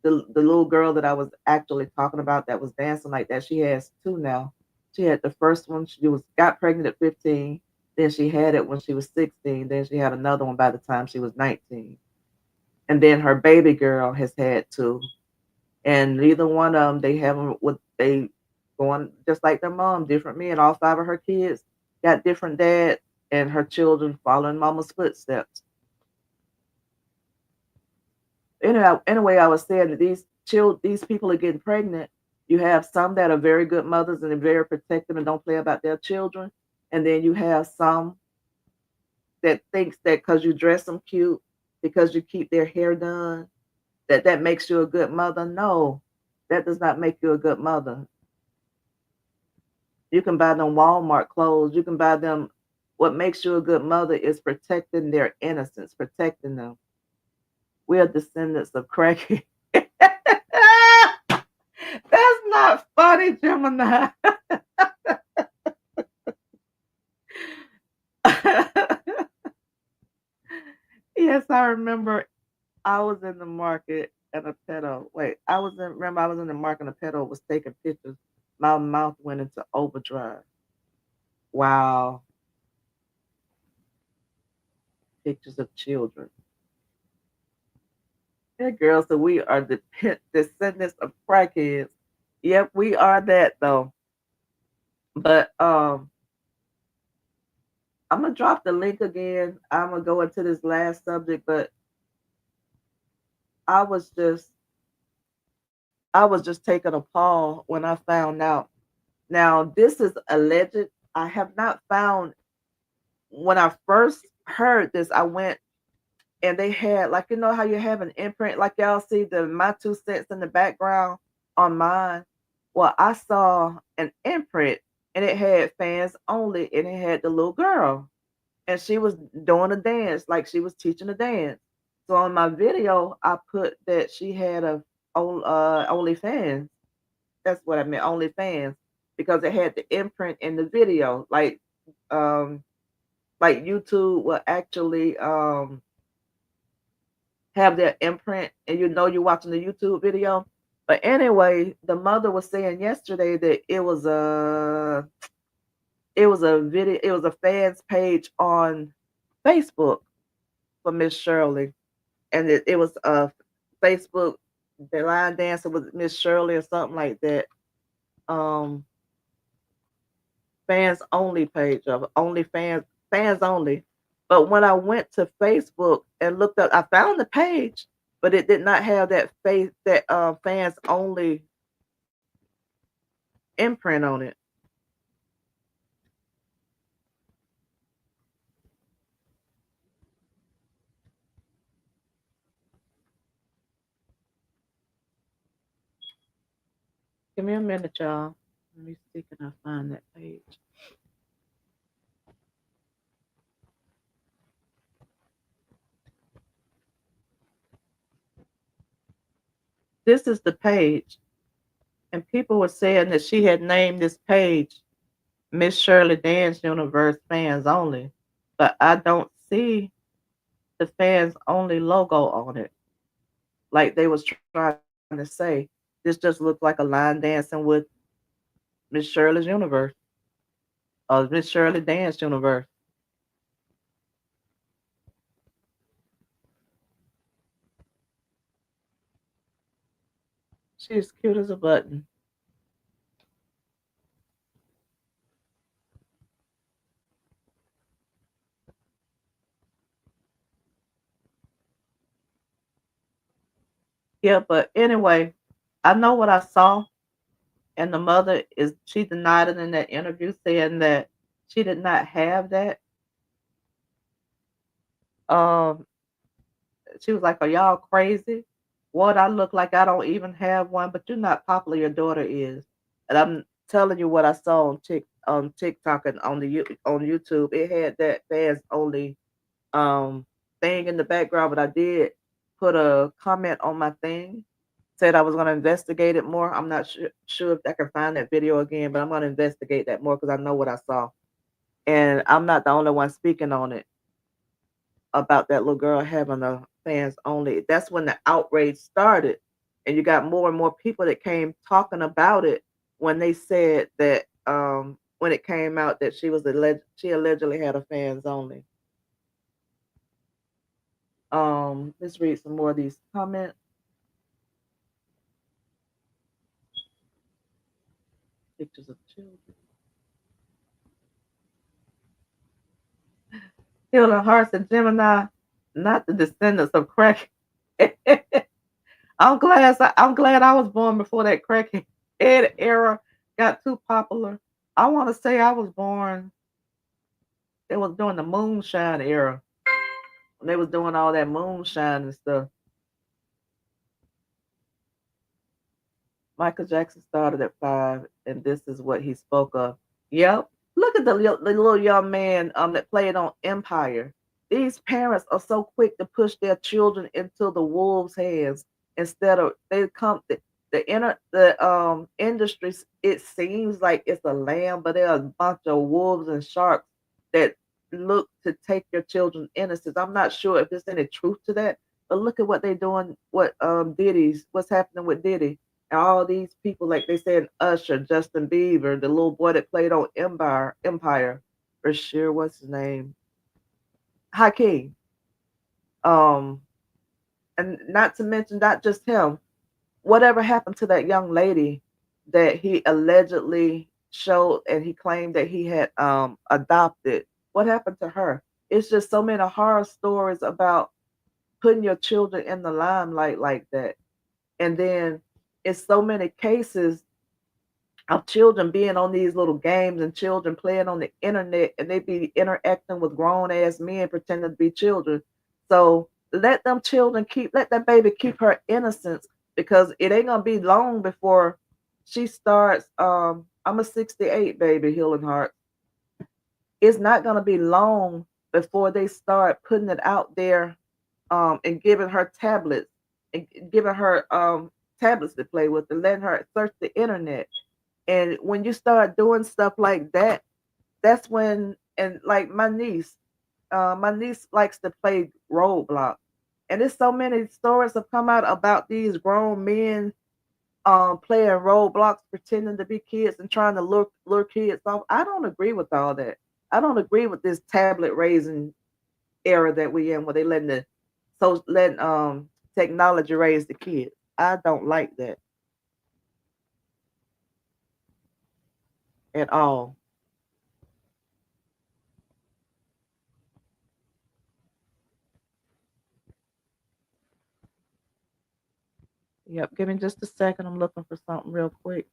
[SPEAKER 1] the little girl that I was actually talking about that was dancing like that, she has two now. She had the first one, she was got pregnant at 15, then she had it when she was 16, then she had another one by the time she was 19. And then her baby girl has had two. And neither one of them, they haven't what they going just like their mom, different men. All five of her kids got different dads, and her children following mama's footsteps. Anyway, I was saying that these people are getting pregnant. You have some that are very good mothers and they're very protective and don't play about their children, and then you have some that thinks that because you dress them cute, because you keep their hair done, that makes you a good mother. No, that does not make you a good mother. You can buy them Walmart clothes. You can buy them. What makes you a good mother is protecting their innocence, protecting them. We are descendants of cracky. That's not funny, Gemini. Yes, I remember I was in the market and a pedo. Wait, I was in the market and a pedo was taking pictures. My mouth went into overdrive. Wow, pictures of children. Yeah, girl, so we are the descendants of crackheads. Yep, we are that though. But I'm gonna drop the link again. I'm gonna go into this last subject, but I was just I was just taking a pause when I found out. Now, this is alleged. I have not found when I first heard this, I went and they had like how you have an imprint, like y'all see the my two cents in the background on mine. Well, I saw an imprint and it had fans only and it had the little girl and she was doing a dance, like she was teaching a dance. So on my video, I put that she had OnlyFans. That's what I meant, OnlyFans, because it had the imprint in the video, um like YouTube will actually have their imprint, and you're watching the YouTube video. But anyway, the mother was saying yesterday that it was a fans page on Facebook for Miss Shirley, and it was a Facebook the line dancer with Miss Shirley or something like that. Um, fans only page of only fans only. But when I went to Facebook and looked up, I found the page, but it did not have that fans only imprint on it. Give me a minute, y'all. Let me see, can I find that page? This is the page, and people were saying that she had named this page Miss Shirley Dance Universe Fans Only, but I don't see the fans only logo on it. Like they was trying to say, this just looked like a line dancing with Miss Shirley's Universe or Miss Shirley Dance Universe. She's cute as a button. Yeah, but anyway, I know what I saw, and the mother is she denied it in that interview, saying that she did not have that. Um, she was like, "Are y'all crazy? What I look like? I don't even have one, but you're not popular. Your daughter is." And I'm telling you what I saw on TikTok and on YouTube. It had that fans only thing in the background, but I did put a comment on my thing, said I was going to investigate it more. I'm not sure if I can find that video again, but I'm going to investigate that more because I know what I saw. And I'm not the only one speaking on it about that little girl having a fans only. That's when the outrage started. And you got more and more people that came talking about it when they said that when it came out that she allegedly had a fans only. Let's read some more of these comments. Pictures of children. Healing hearts and Gemini, not the descendants of crack. I'm glad I was born before that crackhead era got too popular. I want to say I was born. It was during the moonshine era when they was doing all that moonshine and stuff. Michael Jackson started at 5, and this is what he spoke of. Yep. Look at the little young man that played on Empire. These parents are so quick to push their children into the wolves' hands instead of the industry. It seems like it's a lamb, but there are a bunch of wolves and sharks that look to take your children's innocence. I'm not sure if there's any truth to that, but look at what they're doing. What's happening with Diddy and all these people, like they said, Usher, Justin Bieber, the little boy that played on Empire, for sure, what's his name? Hakeem. Um, and not to mention, not just him. Whatever happened to that young lady that he allegedly showed and he claimed that he had adopted? What happened to her? It's just so many horror stories about putting your children in the limelight like that. And then it's so many cases of children being on these little games and children playing on the internet and they be interacting with grown ass men pretending to be children. So let that baby keep her innocence because it ain't gonna be long before she starts I'm a 68 baby, healing heart. It's not gonna be long before they start putting it out there and giving her tablets and giving her tablets to play with and letting her search the internet. And when you start doing stuff like that, that's when, and like my niece likes to play Roblox. And there's so many stories have come out about these grown men playing Roblox, pretending to be kids and trying to lure kids off. I don't agree with all that. I don't agree with this tablet raising era that we in where they letting technology raise the kids. I don't like that at all. Yep, give me just a second. I'm looking for something real quick.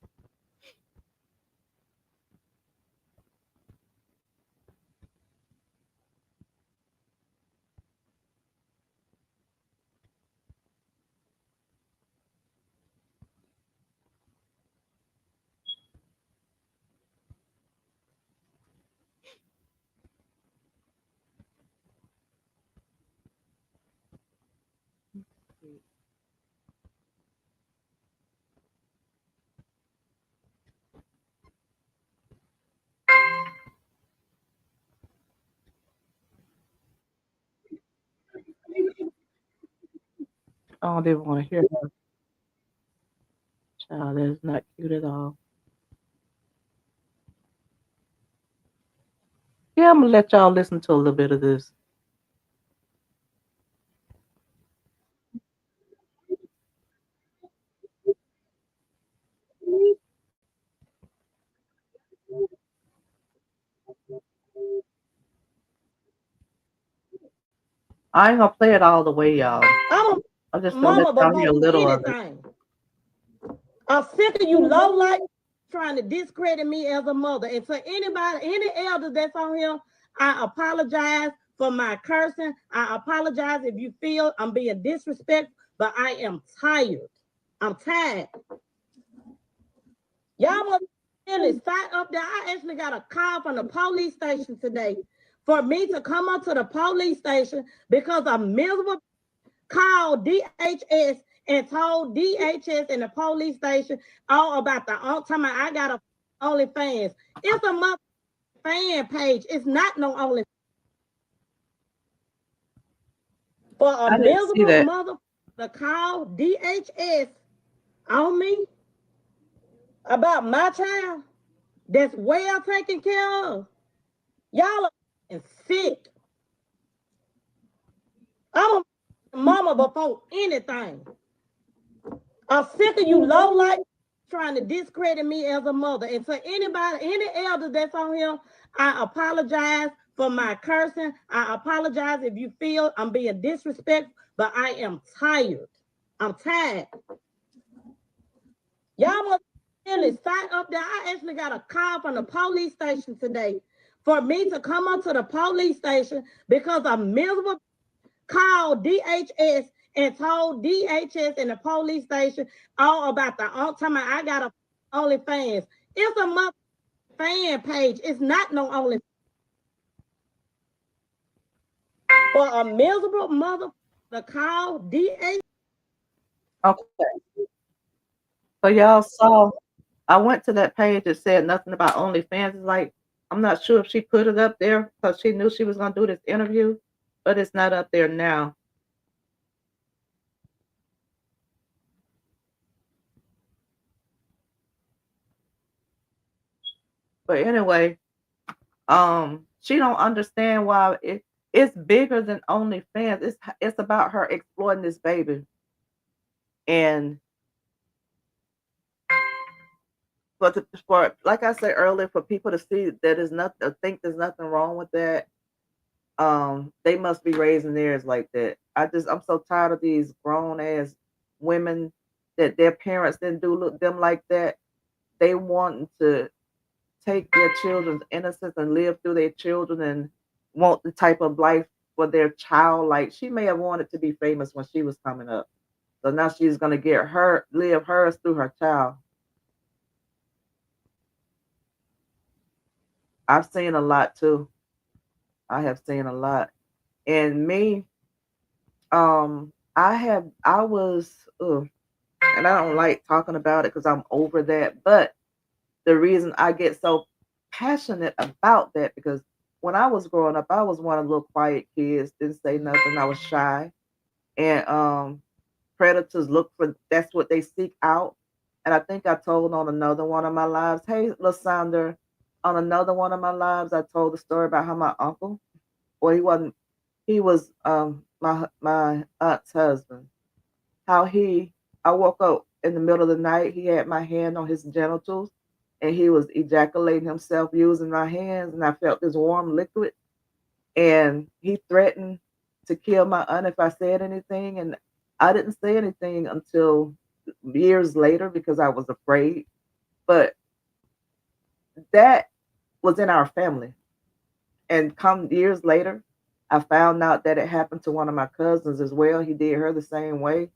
[SPEAKER 1] I don't even want to hear her. Child, that is not cute at all. Yeah, I'm gonna let y'all listen to a little bit of this. I ain't gonna play it all the way, y'all.
[SPEAKER 3] I'm
[SPEAKER 1] I'm
[SPEAKER 3] a
[SPEAKER 1] just gonna let
[SPEAKER 3] mama
[SPEAKER 1] y'all hear a
[SPEAKER 3] before
[SPEAKER 1] little of it.
[SPEAKER 3] anything. I'm sick of you low life trying to discredit me as a mother. And to anybody, any elders that's on here, I apologize for my cursing. I apologize if you feel I'm being disrespectful, but I am tired. I'm tired. Y'all must really sat up there. I actually got a call from the police station today for me to come up to the police station because a miserable called DHS and told DHS and the police station all about the time I got a OnlyFans. It's a mother fan page. It's not no Only for a
[SPEAKER 1] I didn't see
[SPEAKER 3] miserable
[SPEAKER 1] that.
[SPEAKER 3] mother to call DHS on me about my child that's well taken care of. Y'all are sick. I'm a mama before anything. I'm sick of you low life trying to discredit me as a mother. And to anybody, any elder that's on here, I apologize for my cursing. I apologize if you feel I'm being disrespectful, but I am tired. I'm tired. Y'all must really sat up there. I actually got a call from the police station today for me to come up to the police station because a miserable called DHS and told DHS and the police station all about the time I got a OnlyFans. It's a mother fan page. It's not no Only for a miserable mother to call DHS.
[SPEAKER 1] Okay. So y'all saw, I went to that page that said nothing about OnlyFans. It's like, I'm not sure if she put it up there because she knew she was going to do this interview, but it's not up there now. But anyway, she don't understand why it's bigger than OnlyFans. It's about her exploiting this baby. And for like I said earlier, for people to see that is nothing, think there's nothing wrong with that, they must be raising theirs like that. I'm so tired of these grown ass women that their parents didn't do them like that. They want to take their children's innocence and live through their children and want the type of life for their child. Like she may have wanted to be famous when she was coming up. So now she's gonna live hers through her child. I've seen a lot too. I have seen a lot. And me, I was, and I don't like talking about it because I'm over that. But the reason I get so passionate about that because when I was growing up, I was one of the little quiet kids, didn't say nothing. I was shy, and predators look for that's what they seek out. And I think I told on another one of my lives, hey, Lysandra, on another one of my lives, I told the story about how my uncle, well, he wasn't, he was my aunt's husband. How I woke up in the middle of the night. He had my hand on his genitals, and he was ejaculating himself using my hands, and I felt this warm liquid. And he threatened to kill my aunt if I said anything, and I didn't say anything until years later because I was afraid. But that was in our family. And come years later, I found out that it happened to one of my cousins as well. He did her the same way.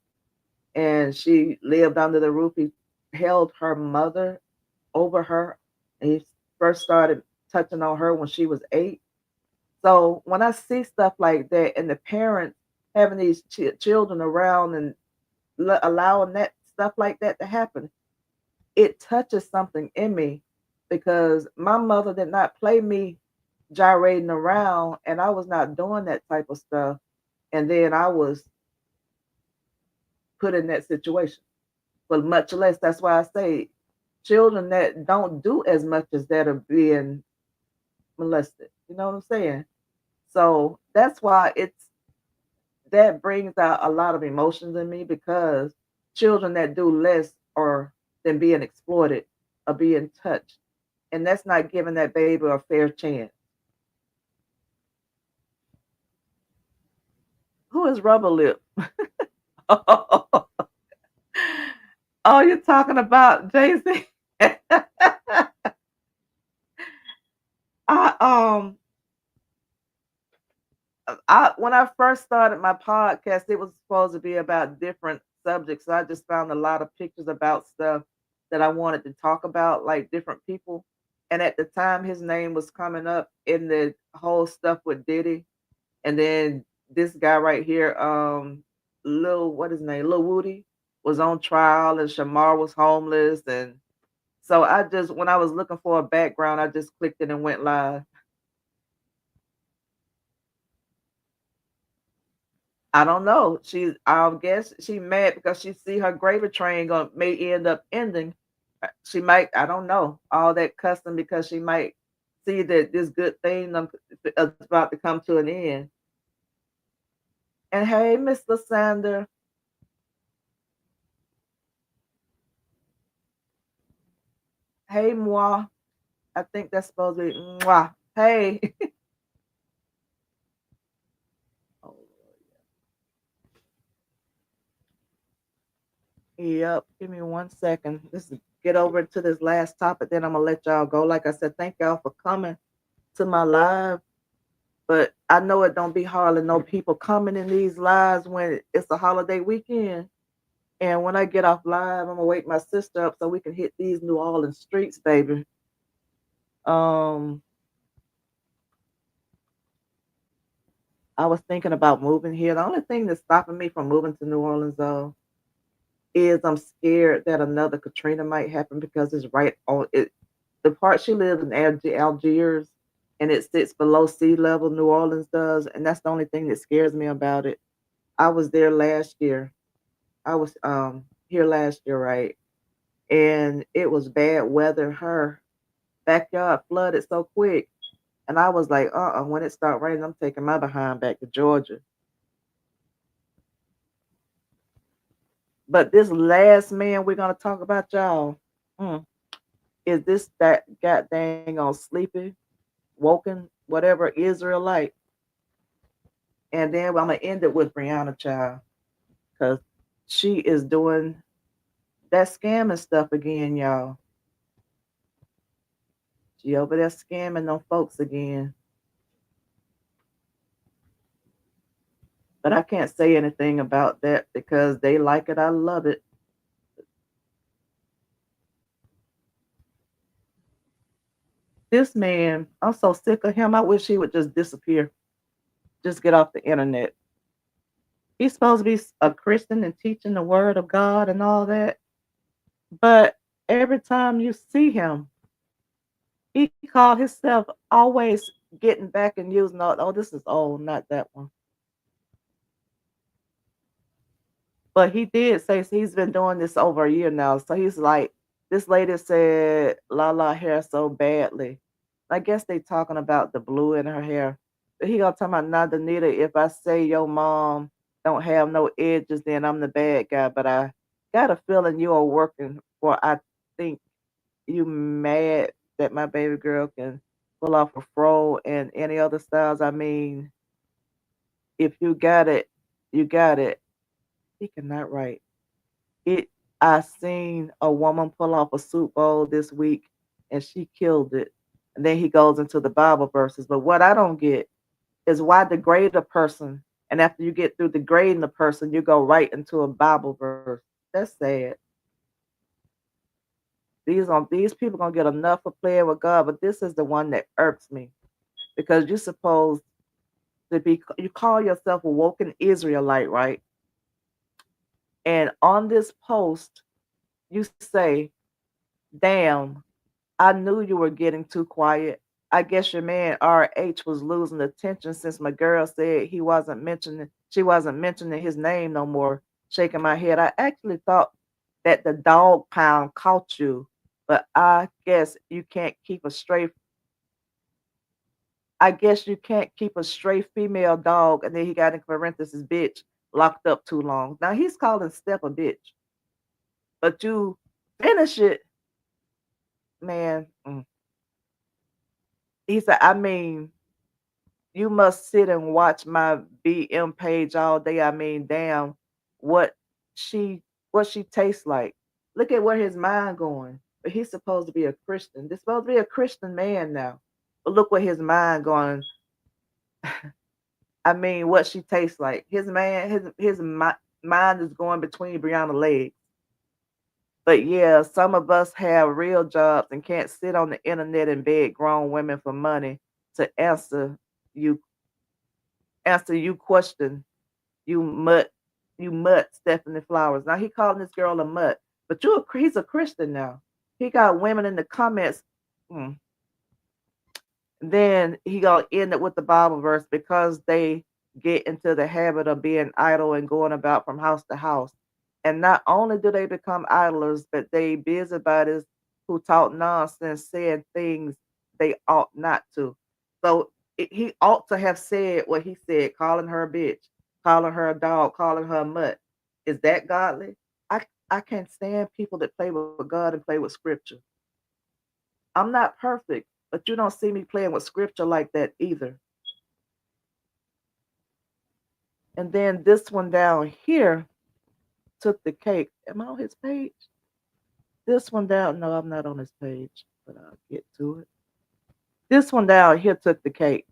[SPEAKER 1] And she lived under the roof. He held her mother over her. And he first started touching on her when she was 8. So when I see stuff like that and the parents having these children around and allowing that stuff like that to happen, it touches something in me because my mother did not play me gyrating around and I was not doing that type of stuff. And then I was put in that situation. But much less, that's why I say children that don't do as much as that are being molested. You know what I'm saying? So that's why that brings out a lot of emotions in me because children that do less or than being exploited are being touched. And that's not giving that baby a fair chance. Who is Rubber Lip? Oh, you're talking about Jay-Z? I when I first started my podcast, it was supposed to be about different subjects. So I just found a lot of pictures about stuff that I wanted to talk about, like different people. And at the time, his name was coming up in the whole stuff with Diddy. And then this guy right here, Lil, what his name, Lil Woody, was on trial, and Shamar was homeless. And so I just, when I was looking for a background, I just clicked it and went live. I don't know. I guess she mad because she see her gravy train going may end up ending. She might, I don't know, all that cussing because she might see that this good thing is about to come to an end. And hey, Miss Lysander, hey, moi. I think that's supposed to be mwah. Hey. Oh, yep. Give me 1 second. This is get over to this last topic, then I'm gonna let y'all go. Like I said, thank y'all for coming to my live. But I know it don't be hardly no people coming in these lives when it's a holiday weekend. And when I get off live, I'm gonna wake my sister up so we can hit these New Orleans streets, baby. Um, I was thinking about moving here. The only thing that's stopping me from moving to New Orleans, though, is I'm scared that another Katrina might happen because it's right on it. The part she lives in Algiers, and it sits below sea level. New Orleans does, and that's the only thing that scares me about it. I was there last year. I was here last year, right? And it was bad weather. Her backyard flooded so quick, and I was like, when it started raining, I'm taking my behind back to Georgia. But this last man we're gonna talk about, y'all, mm, is this that goddamn on sleepy, woken, whatever Israelite. And then I'm gonna end it with Briana, child, because she is doing that scamming stuff again, y'all. She over there scamming them folks again. But I can't say anything about that because they like it. I love it. This man, I'm so sick of him. I wish he would just disappear, just get off the internet. He's supposed to be a Christian and teaching the word of God and all that. But every time you see him, he called himself always getting back and using all, oh, this is old, not that one. But he did say he's been doing this over a year now. So he's like, this lady said Lala hair so badly. I guess they talking about the blue in her hair. But he gonna talk about not Danita, if I say your mom don't have no edges, then I'm the bad guy. But I got a feeling you are working for I think you mad that my baby girl can pull off a fro and any other styles. I mean, if you got it, you got it. He cannot write. It I seen a woman pull off a soup bowl this week and she killed it. And then he goes into the Bible verses. But what I don't get is why degrade a person and after you get through degrading the person, you go right into a Bible verse. That's sad. These people gonna get enough of playing with God, but this is the one that irks me because you're supposed to be you call yourself a woken Israelite, right? And on this post, you say, damn, I knew you were getting too quiet. I guess your man RH was losing attention since my girl said she wasn't mentioning his name no more. Shaking my head. I actually thought that the dog pound caught you, but I guess you can't keep a stray female dog, and then he got in parentheses, bitch, locked up too long. Now he's calling Steph a bitch, but you finish it, man. He said, I mean, you must sit and watch my BM page all day. I mean, damn, what she what she tastes like. Look at where his mind going. But he's supposed to be a Christian. This supposed to be a Christian man now. But look where his mind going. I mean, what she tastes like. His man, mind is going between Brianna's legs. But yeah, some of us have real jobs and can't sit on the internet and beg grown women for money to you you question you mutt Stephanie Flowers. Now he calling this girl a mutt, but he's a Christian now. He got women in the comments. mm, Then he gonna end it with the Bible verse because they get into the habit of being idle and going about from house to house. And not only do they become idlers, but they busybodies who talk nonsense, saying things they ought not to. So he ought to have said what he said, calling her a bitch, calling her a dog, calling her a mutt. Is that godly? I can't stand people that play with God and play with scripture. I'm not perfect, but you don't see me playing with scripture like that either. And then this one down here took the cake. Am I on his page? This one down, no, I'm not on his page, but I'll get to it. This one down here took the cake.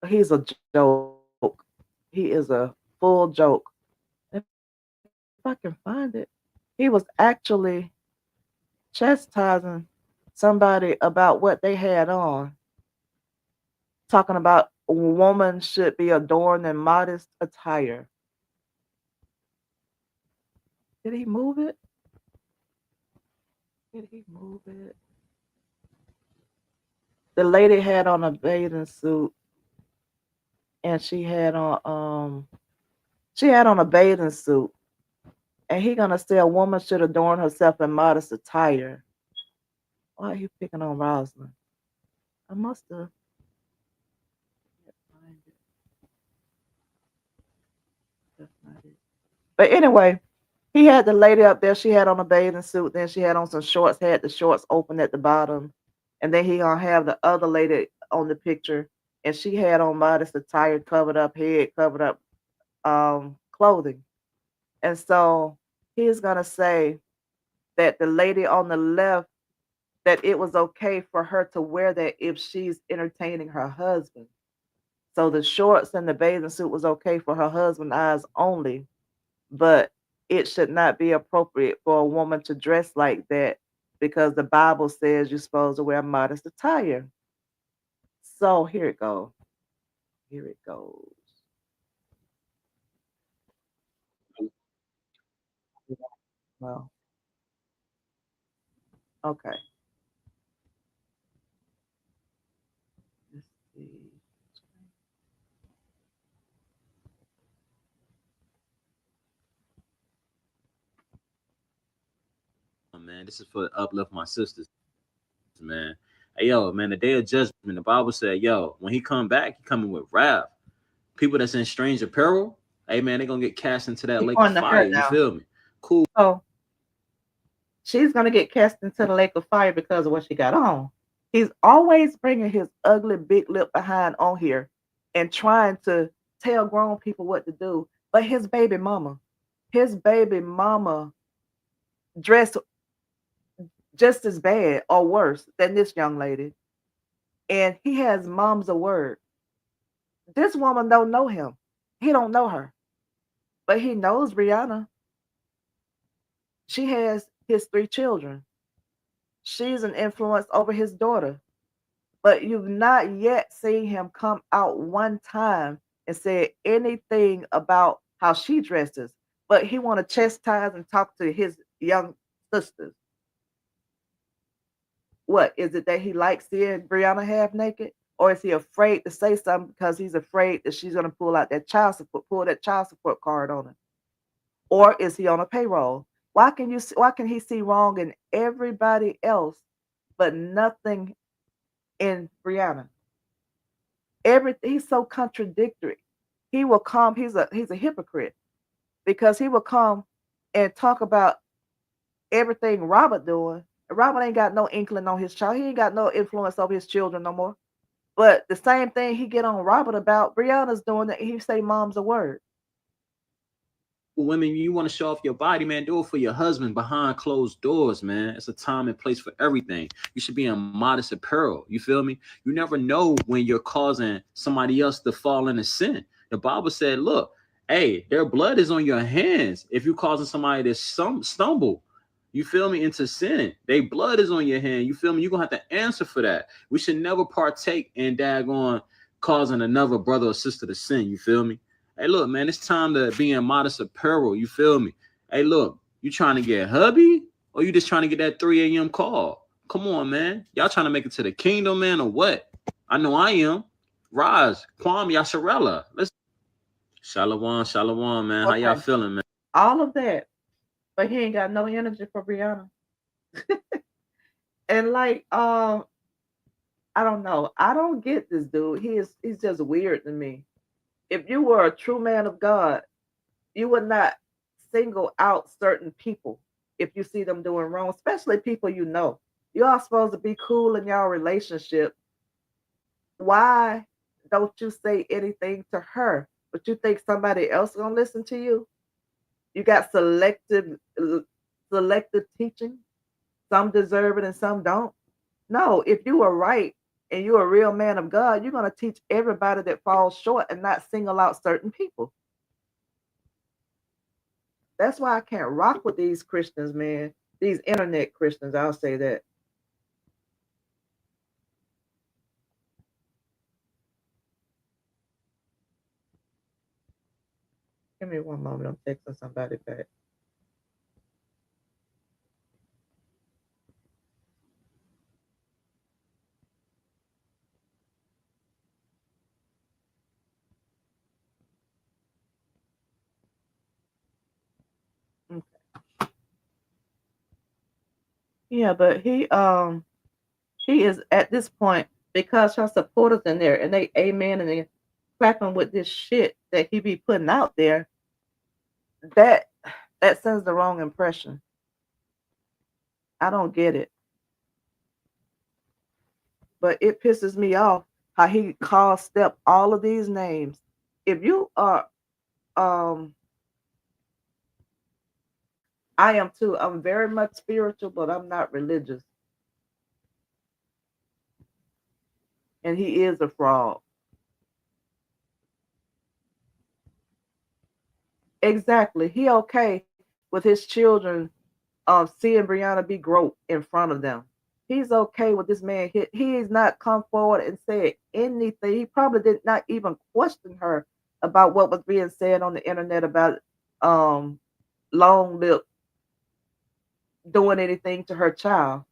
[SPEAKER 1] He's a joke. He is a full joke. If I can find it, he was actually chastising somebody about what they had on, talking about a woman should be adorned in modest attire. Did he move it? Did he move it? The lady had on a bathing suit and she had on a bathing suit, and he gonna say a woman should adorn herself in modest attire. Why are you picking on Rosalind? I must have can't find it. That's not it. But anyway, he had the lady up there. She had on a bathing suit. Then she had on some shorts. Had the shorts open at the bottom, and then he gonna have the other lady on the picture, and she had on modest attire, covered up head, covered up clothing. And so he's gonna say that the lady on the left, that it was okay for her to wear that if she's entertaining her husband. So the shorts and the bathing suit was okay for her husband eyes only, but it should not be appropriate for a woman to dress like that because the Bible says you're supposed to wear modest attire. So here it goes. Here it goes. Well, okay. Let's see.
[SPEAKER 4] Man. This is for uplift my sisters, man. Hey, yo, man, the day of judgment, the Bible said, yo, when he come back, he coming with wrath. People that's in strange apparel, hey, man, they going to get cast into that
[SPEAKER 1] He's
[SPEAKER 4] lake of
[SPEAKER 1] going to
[SPEAKER 4] fire.
[SPEAKER 1] her
[SPEAKER 4] You
[SPEAKER 1] now.
[SPEAKER 4] feel me? Cool.
[SPEAKER 1] So she's gonna get cast into the lake of fire because of what she got on. He's always bringing his ugly big lip behind on here and trying to tell grown people what to do. But his baby mama dressed just as bad or worse than this young lady, and he has mom's a word. This woman don't know him. He don't know her, but he knows Brianna. She has his three children. She's an influence over his daughter, but you've not yet seen him come out one time and say anything about how she dresses. But he want to chastise and talk to his young sisters. What is it that he likes seeing Brianna half naked, or is he afraid to say something because he's afraid that she's gonna pull that child support card on him, or is he on a payroll? Why can he see wrong in everybody else, but nothing in Brianna? Everything, he's so contradictory. He will come. He's a hypocrite because he will come and talk about everything Robert doing. Robert ain't got no inkling on his child. He ain't got no influence over his children no more. But the same thing he get on Robert about, Brianna's doing that. He say mom's a word.
[SPEAKER 4] women, you want to show off your body, man, do it for your husband behind closed doors, man. It's a time and place for everything. You should be in modest apparel. You feel me? You never know when you're causing somebody else to fall into sin. The Bible said, look, hey, their blood is on your hands if you're causing somebody to stumble. You feel me? Into sin. Their blood is on your hand. You feel me? You're going to have to answer for that. We should never partake in daggone causing another brother or sister to sin. You feel me? Hey, look, man, it's time to be in modest apparel. You feel me? Hey, look, you trying to get hubby or you just trying to get that 3 a.m. call? Come on, man. Y'all trying to make it to the kingdom, man, or what? I know I am. Raj, Kwame, Yasharella. Let's Shalom, shalom, man.
[SPEAKER 1] Okay.
[SPEAKER 4] How y'all feeling, man?
[SPEAKER 1] All of that, but he ain't got no energy for Briana. And like, I don't know. I don't get this dude. He's just weird to me. If you were a true man of God, you would not single out certain people if you see them doing wrong, especially people you know. You all supposed to be cool in y'all relationship. Why don't you say anything to her? But you think somebody else gonna listen to you? You got selective teaching. Some deserve it and some don't. No, if you are right and you're a real man of God, you're gonna teach everybody that falls short and not single out certain people. That's why I can't rock with these Christians, man. These internet Christians, I'll say that. Give me one moment. I'm texting somebody back. Okay. Yeah, but he is at this point because her supporters in there and they amen and they clapping with this shit that he be putting out there. That sends the wrong impression. I don't get it. But it pisses me off how he calls Step all of these names. If you are I am too. I'm very much spiritual, but I'm not religious. And he is a fraud. Exactly. He okay with his children seeing Briana be groped in front of them. He's okay with this man. He's not come forward and said anything. He probably did not even question her about what was being said on the internet about Long Lip doing anything to her child,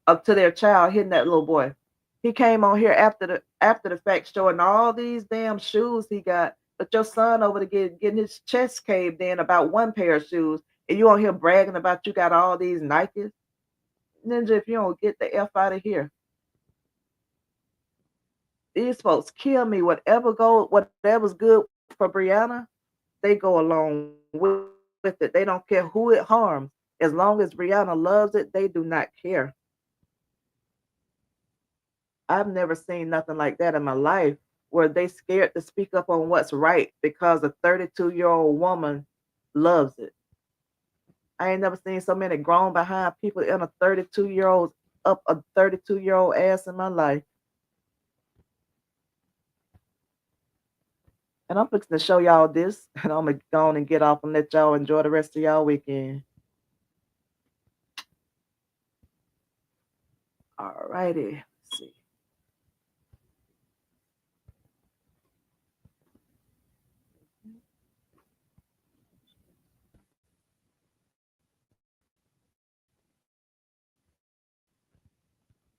[SPEAKER 1] up to their child, hitting that little boy. He came on here after the fact showing all these damn shoes he got, but your son over to getting his chest caved in about one pair of shoes, and you on here bragging about you got all these Nikes. Ninja, if you don't get the F out of here. These folks kill me. Whatever's good for Briana, they go along with it. They don't care who it harms. As long as Briana loves it, they do not care. I've never seen nothing like that in my life where they scared to speak up on what's right because a 32-year-old woman loves it. I ain't never seen so many grown behind people in a 32-year-old ass in my life. And I'm fixing to show y'all this, and I'm gonna go on and get off and let y'all enjoy the rest of y'all weekend. All righty. Let's see.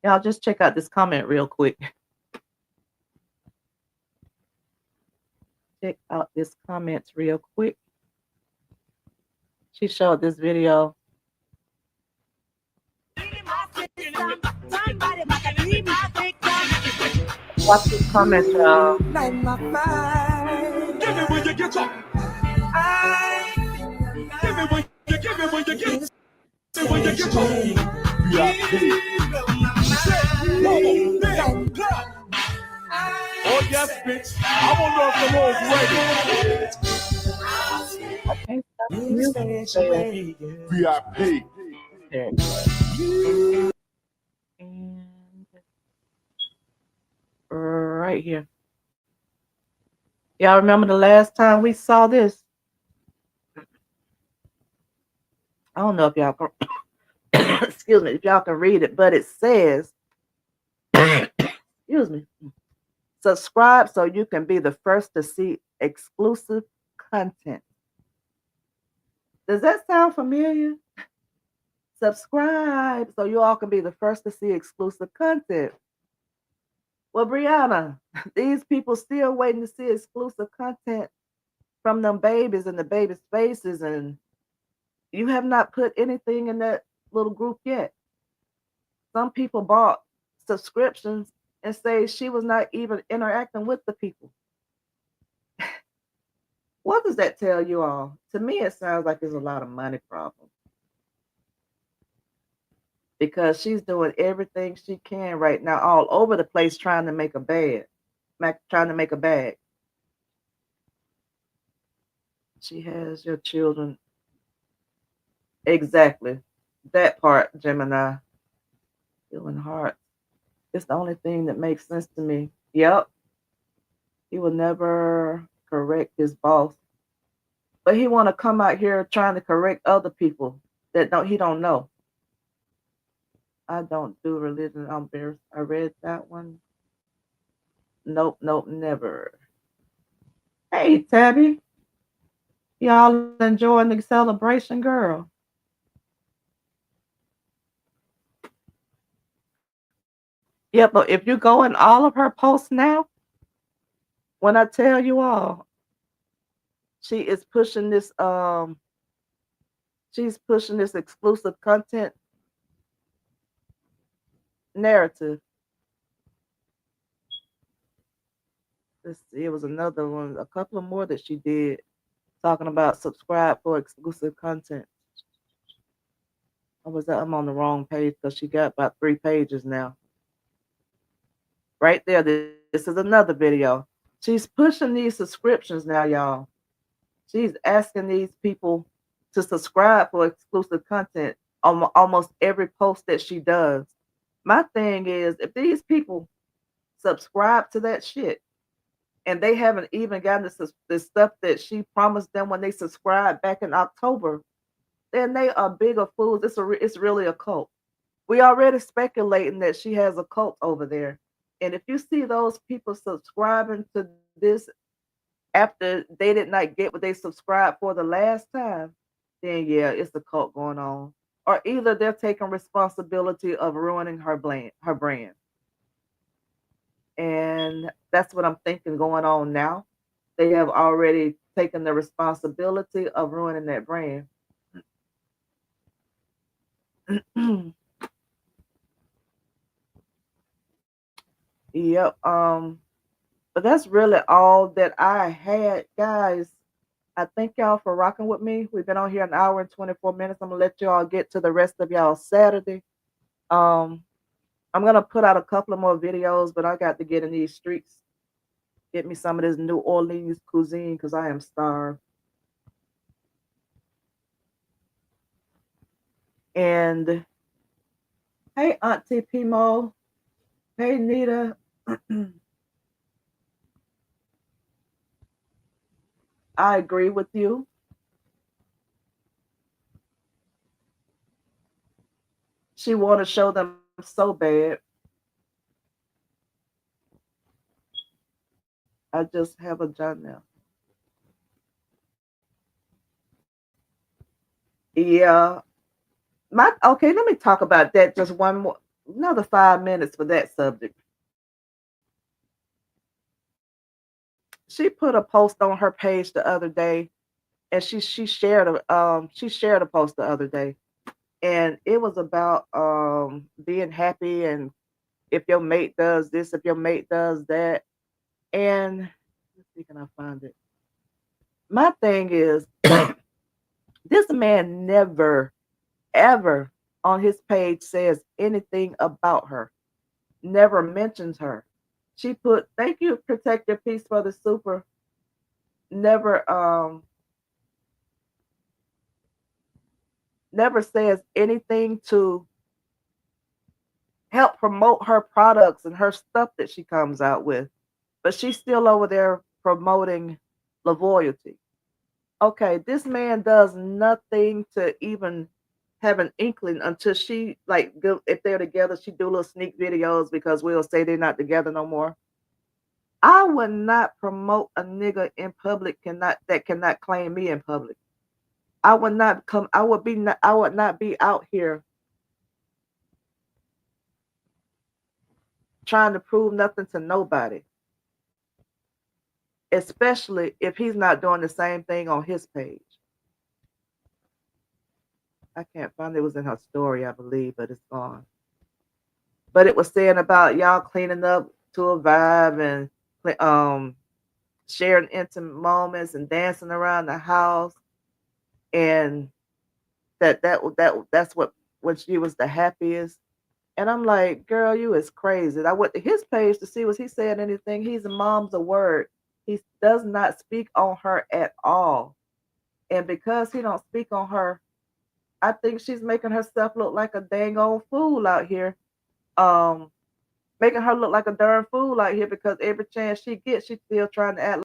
[SPEAKER 1] Y'all just check out this comment real quick. Check out this comments real quick. She showed this video. Watch this comment, y'all.
[SPEAKER 2] Give me when you get up. Give me when you get up. Oh yes, bitch. I won't know if the Lord's ready.
[SPEAKER 1] I can't stop the music.
[SPEAKER 5] VIP.
[SPEAKER 1] There it goes. And right here. Y'all remember the last time we saw this? I don't know if y'all can excuse me, if y'all can read it, but it says, excuse me, subscribe so you can be the first to see exclusive content. Does that sound familiar? Subscribe so you all can be the first to see exclusive content. Well, Briana, these people still waiting to see exclusive content from them babies and the babies' faces, and you have not put anything in that little group yet. Some people bought subscriptions and say she was not even interacting with the people. What does that tell you all? To me, it sounds like there's a lot of money problems because she's doing everything she can right now, all over the place, trying to make a trying to make a bag. She has your children. Exactly. That part, Gemini. Feeling heart. It's the only thing that makes sense to me. Yep. He will never correct his boss. But he wanna come out here trying to correct other people that don't he don't know. I don't do religion. I'm embarrassed. I read that one. Nope, nope, never. Hey, Tabby. Y'all enjoying the celebration, girl. Yeah, but if you go in all of her posts now, when I tell you all, she is pushing this she's pushing this exclusive content narrative. Let's see, it was another one, a couple of more that she did talking about subscribe for exclusive content. Or was that I'm on the wrong page because she got about 3 pages now. Right there, this is another video. She's pushing these subscriptions now, y'all. She's asking these people to subscribe for exclusive content on almost every post that she does. My thing is, if these people subscribe to that shit and they haven't even gotten the stuff that she promised them when they subscribed back in October, then they are bigger fools. It's really a cult. We already speculating that she has a cult over there. And if you see those people subscribing to this after they did not get what they subscribed for the last time, then yeah, it's a cult going on. Or either they're taking responsibility of ruining her brand. And that's what I'm thinking going on now. They have already taken the responsibility of ruining that brand. Yep. But that's really all that I had, guys. I thank y'all for rocking with me. We've been on here an hour and 24 minutes. I'm gonna let y'all get to the rest of y'all Saturday. Um, I'm gonna put out a couple of more videos, but I got to get in these streets, get me some of this New Orleans cuisine because I am starved. And hey, Auntie Pimo. Hey, Nita. I agree with you. She want to show them so bad. I just have a job now. Yeah. Okay, let me talk about that just one more another 5 minutes for that subject. She put a post on her page the other day and she shared a post the other day and it was about being happy and if your mate does this, if your mate does that. And let's see, can I find it? My thing is this man never ever on his page says anything about her, never mentions her. She put, thank you, protect your peace for the super. Never never says anything to help promote her products and her stuff that she comes out with. But she's still over there promoting loyalty. Okay, this man does nothing to even have an inkling until she like if they're together, she do little sneak videos because we'll say they're not together no more. I would not promote a nigga in public cannot claim me in public. I would not come. I would not be out here trying to prove nothing to nobody, especially if he's not doing the same thing on his page. I can't find it was in her story, I believe, but it's gone. But it was saying about y'all cleaning up to a vibe and sharing intimate moments and dancing around the house, and that's what when she was the happiest. And I'm like, girl, you is crazy. I went to his page to see was he saying anything. He's a mom's a word. He does not speak on her at all. And because he don't speak on her, I think she's making herself look like a dang old fool out here. Um, Making her look like a darn fool out here because every chance she gets, she's still trying to act.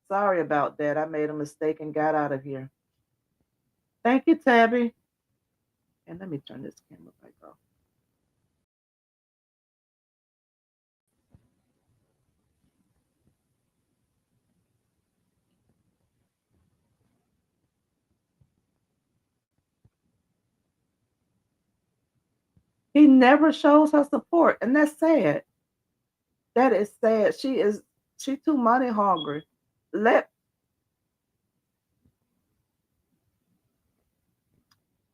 [SPEAKER 1] Sorry about that. I made a mistake and got out of here. Thank you, Tabby. And let me turn this camera back off. He never shows her support, and that's sad. That is sad. She too money hungry. Let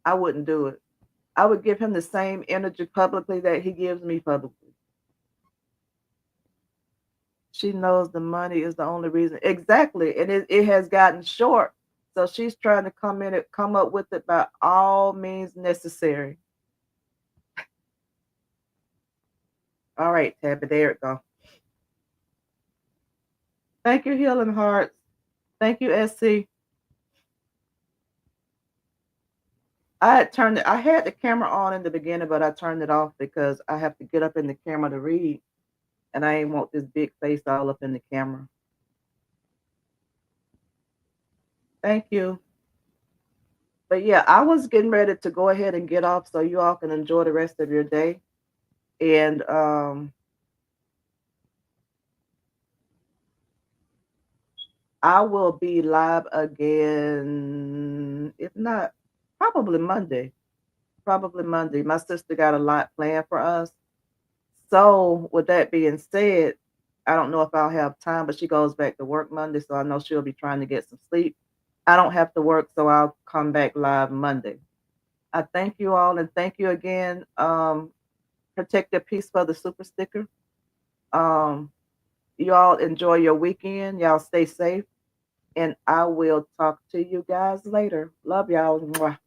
[SPEAKER 1] I wouldn't do it. I would give him the same energy publicly that he gives me publicly. She knows the money is the only reason. Exactly. And it has gotten short. So she's trying to come up with it by all means necessary. All right, Tabby, there it go. Thank you, Healing Hearts. Thank you, SC. I had the camera on in the beginning, but I turned it off because I have to get up in the camera to read. And I ain't want this big face all up in the camera. Thank you. But yeah, I was getting ready to go ahead and get off so you all can enjoy the rest of your day. And I will be live again, if not, probably Monday. Probably Monday. My sister got a lot planned for us. So, with that being said, I don't know if I'll have time, but she goes back to work Monday, so I know she'll be trying to get some sleep. I don't have to work, so I'll come back live Monday. I thank you all and thank you again. Protect your peace for the super sticker. Um, you all enjoy your weekend. Y'all stay safe. And I will talk to you guys later. Love y'all. Mwah.